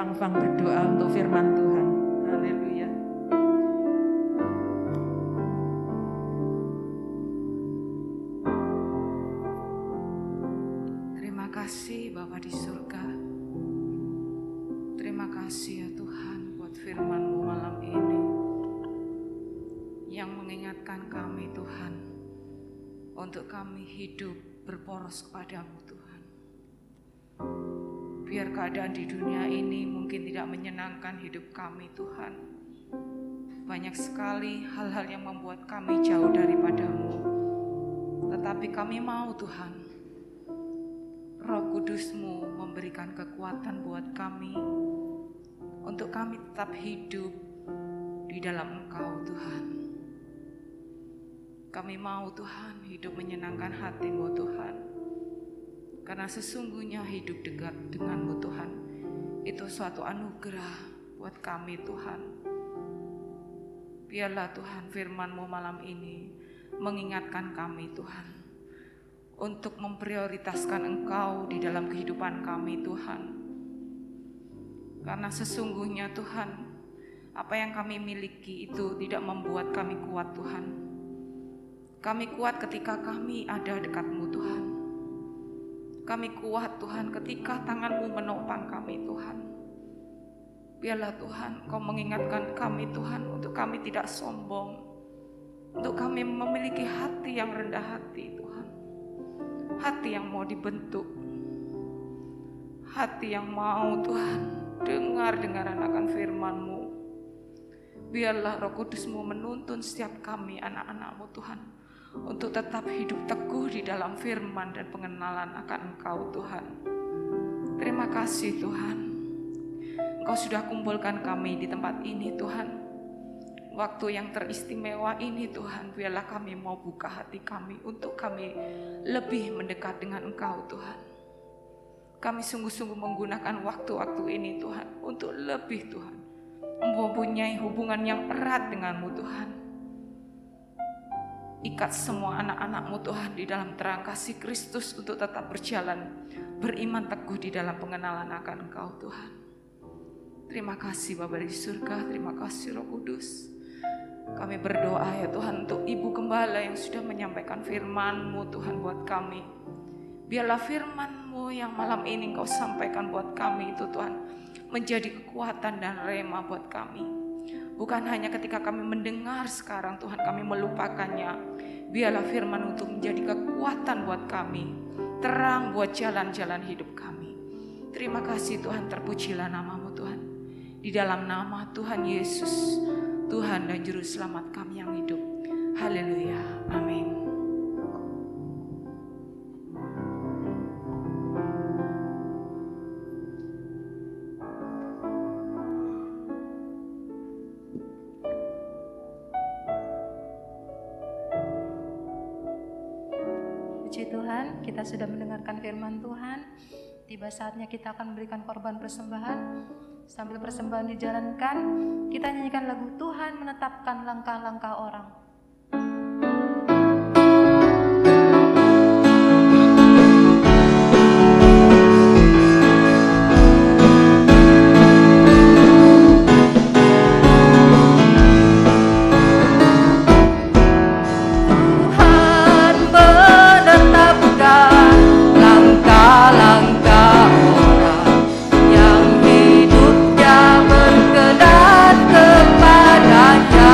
Fang berdoa untuk firman Tuhan. Haleluya.
Terima kasih Bapa di surga. Terima kasih ya Tuhan buat firman-Mu malam ini yang mengingatkan kami Tuhan untuk kami hidup berporos kepadamu Tuhan. Biar keadaan di dunia ini mungkin tidak menyenangkan hidup kami Tuhan. Banyak sekali hal-hal yang membuat kami jauh daripadamu. Tetapi kami mau Tuhan, Roh Kudus-Mu memberikan kekuatan buat kami untuk kami tetap hidup di dalam Engkau Tuhan. Kami mau Tuhan hidup menyenangkan hati-Mu Tuhan. Karena sesungguhnya hidup dekat dengan-Mu Tuhan itu suatu anugerah buat kami Tuhan. Biarlah Tuhan firman-Mu malam ini mengingatkan kami Tuhan untuk memprioritaskan Engkau di dalam kehidupan kami Tuhan. Karena sesungguhnya Tuhan, apa yang kami miliki itu tidak membuat kami kuat Tuhan. Kami kuat ketika kami ada dekat-Mu Tuhan. Kami kuat Tuhan ketika tangan-Mu menopang kami Tuhan. Biarlah Tuhan Kau mengingatkan kami Tuhan untuk kami tidak sombong. Untuk kami memiliki hati yang rendah hati Tuhan. Hati yang mau dibentuk. Hati yang mau Tuhan dengar-dengaran akan firman-Mu. Biarlah Roh Kudus-Mu menuntun setiap kami anak-anak-Mu Tuhan untuk tetap hidup teguh di dalam firman dan pengenalan akan Engkau Tuhan. Terima kasih Tuhan. Engkau sudah kumpulkan kami di tempat ini Tuhan. Waktu yang teristimewa ini Tuhan, biarlah kami mau buka hati kami untuk kami lebih mendekat dengan Engkau Tuhan. Kami sungguh-sungguh menggunakan waktu-waktu ini Tuhan untuk lebih Tuhan mempunyai hubungan yang erat dengan-Mu Tuhan. Ikat semua anak-anak-Mu Tuhan di dalam terang kasih Kristus untuk tetap berjalan beriman teguh di dalam pengenalan akan Engkau Tuhan. Terima kasih Bapa di surga, terima kasih Roh Kudus. Kami berdoa ya Tuhan untuk Ibu Gembala yang sudah menyampaikan firman-Mu Tuhan buat kami. Biarlah firman-Mu yang malam ini Engkau sampaikan buat kami itu Tuhan menjadi kekuatan dan rema buat kami. Bukan hanya ketika kami mendengar sekarang Tuhan kami melupakannya. Biarlah firman untuk menjadi kekuatan buat kami, terang buat jalan-jalan hidup kami. Terima kasih Tuhan, terpujilah nama-Mu Tuhan. Di dalam nama Tuhan Yesus, Tuhan dan Juru Selamat kami yang hidup. Haleluya, amin.
Puji Tuhan, kita sudah mendengarkan firman Tuhan. Tiba saatnya kita akan memberikan korban persembahan. Sambil persembahan dijalankan, kita nyanyikan lagu Tuhan menetapkan langkah-langkah orang.
Kepadanya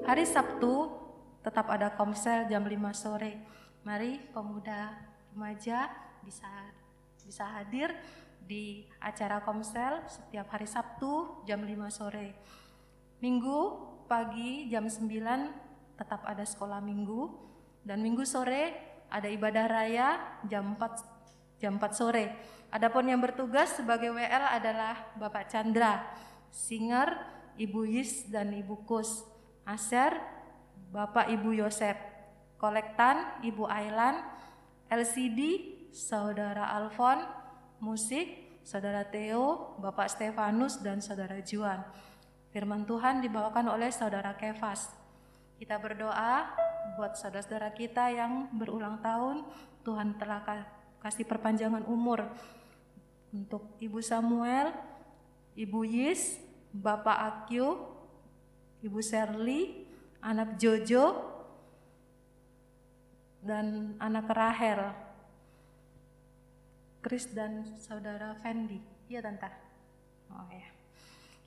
Hari Sabtu tetap ada komsel jam 5 sore. Mari pemuda remaja bisa hadir di acara komsel setiap hari Sabtu jam 5 sore. Minggu pagi jam 9 tetap ada sekolah minggu, dan minggu sore ada ibadah raya jam 4 sore. Adapun yang bertugas sebagai WL adalah Bapak Chandra, Singer, Ibu Yis dan Ibu Kus, Aser, Bapak Ibu Yosep, Kolektan, Ibu Ailan, LCD, Saudara Alfon, Musik, Saudara Theo, Bapak Stefanus dan Saudara Juan. Firman Tuhan dibawakan oleh Saudara Kefas. Kita berdoa buat saudara-saudara kita yang berulang tahun, Tuhan telah kasih perpanjangan umur. Untuk Ibu Samuel, Ibu Yis, Bapak Akyu, Ibu Shirley, anak Jojo, dan anak Rahel, Chris dan Saudara Fendi. Iya Tante? Oh ya.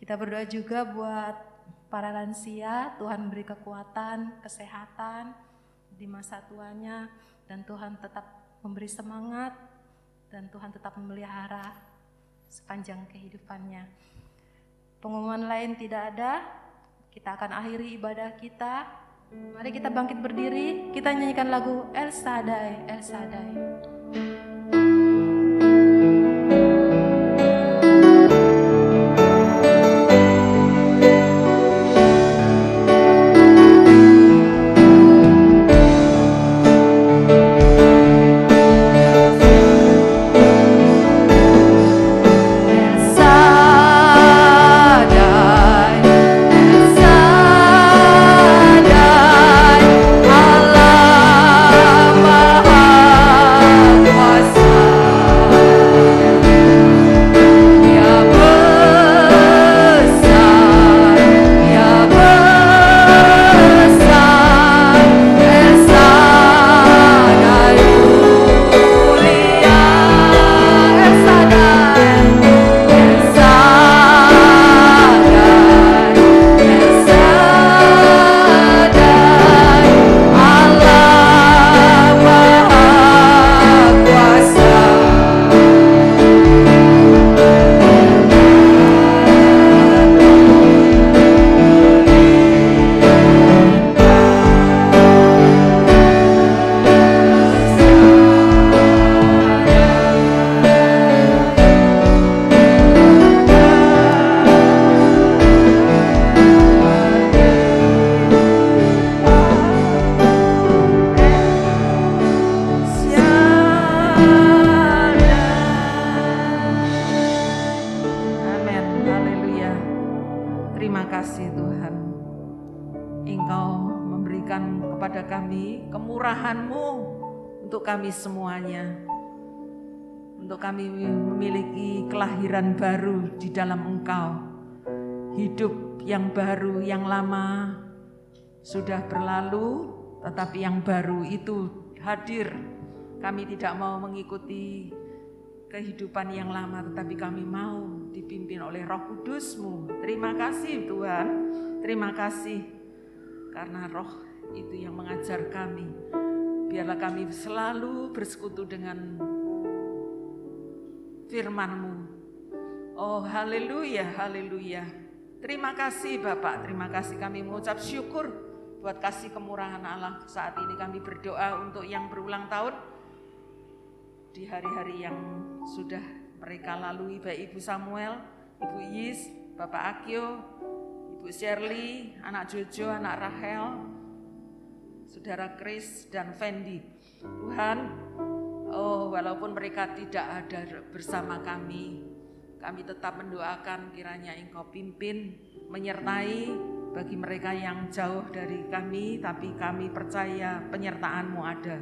Kita berdoa juga buat para lansia, Tuhan beri kekuatan, kesehatan di masa tuanya, dan Tuhan tetap memberi semangat, dan Tuhan tetap memelihara sepanjang kehidupannya. Pengumuman lain tidak ada. Kita akan akhiri ibadah kita. Mari kita bangkit berdiri, kita nyanyikan lagu El Shaddai, El Shaddai.
Kami semuanya, untuk kami memiliki kelahiran baru di dalam Engkau, hidup yang baru, yang lama sudah berlalu, tetapi yang baru itu hadir. Kami tidak mau mengikuti kehidupan yang lama, tetapi kami mau dipimpin oleh Roh Kudus-Mu. Terima kasih Tuhan, terima kasih karena Roh itu yang mengajar kami. Biarlah kami selalu bersekutu dengan firman-Mu. Oh haleluya, haleluya. Terima kasih Bapak, terima kasih, kami mengucap syukur buat kasih kemurahan Allah. Saat ini kami berdoa untuk yang berulang tahun di hari-hari yang sudah mereka lalui, baik Ibu Samuel, Ibu Yis, Bapak Akyo, Ibu Shirley, anak Jojo, anak Rahel, Saudara Chris dan Fendi. Tuhan, oh walaupun mereka tidak ada bersama kami tetap mendoakan kiranya Engkau pimpin, menyertai bagi mereka yang jauh dari kami, tapi kami percaya penyertaan-Mu ada.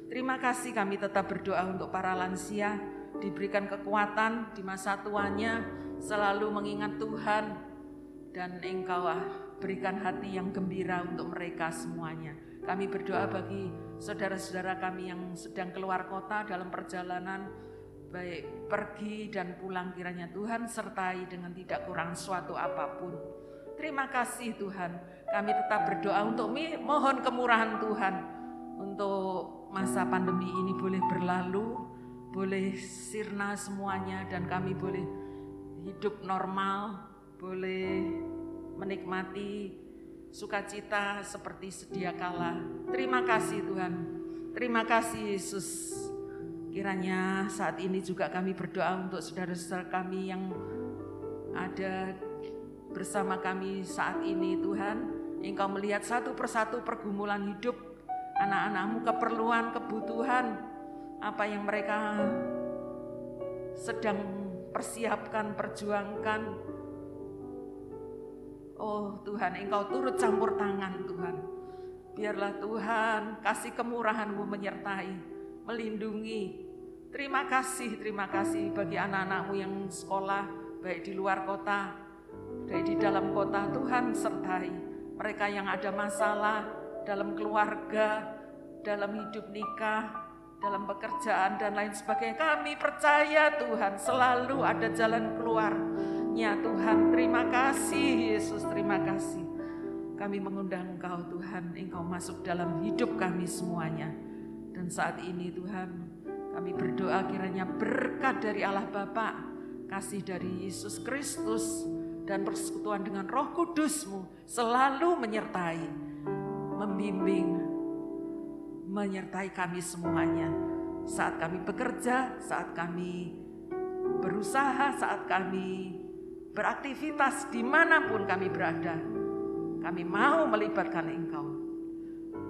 Terima kasih, kami tetap berdoa untuk para lansia, diberikan kekuatan di masa tuanya, selalu mengingat Tuhan, dan Engkau berikan hati yang gembira untuk mereka semuanya. Kami berdoa bagi saudara-saudara kami yang sedang keluar kota dalam perjalanan, baik pergi dan pulang, kiranya Tuhan sertai dengan tidak kurang suatu apapun. Terima kasih Tuhan, Kami tetap berdoa untuk mohon kemurahan Tuhan untuk masa pandemi ini boleh berlalu, boleh sirna semuanya, dan kami boleh hidup normal, boleh menikmati sukacita seperti sedia kala. Terima kasih Tuhan, terima kasih Yesus. Kiranya saat ini juga kami berdoa untuk saudara-saudara kami yang ada bersama kami saat ini Tuhan. Engkau melihat satu persatu pergumulan hidup anak-anakmu, keperluan, kebutuhan, apa yang mereka sedang persiapkan, perjuangkan. Oh Tuhan, Engkau turut campur tangan Tuhan. Biarlah Tuhan kasih kemurahan-Mu menyertai, melindungi. Terima kasih bagi anak-anak-Mu yang sekolah, baik di luar kota, baik di dalam kota. Tuhan sertai mereka yang ada masalah dalam keluarga, dalam hidup nikah, dalam pekerjaan dan lain sebagainya. Kami percaya Tuhan selalu ada jalan keluarnya Tuhan. Terima kasih Yesus, terima kasih. Kami mengundang Engkau Tuhan, Engkau masuk dalam hidup kami semuanya. Dan saat ini Tuhan, kami berdoa kiranya berkat dari Allah Bapa, kasih dari Yesus Kristus, dan persekutuan dengan Roh Kudus-Mu selalu menyertai, membimbing, menyertai kami semuanya. Saat kami bekerja, saat kami berusaha, saat kami beraktivitas dimanapun kami berada, kami mau melibatkan Engkau.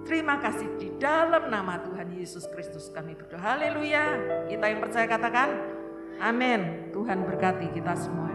Terima kasih di dalam nama Tuhan Yesus Kristus kami berdoa. Haleluya. Kita yang percaya katakan amin. Tuhan berkati kita semua.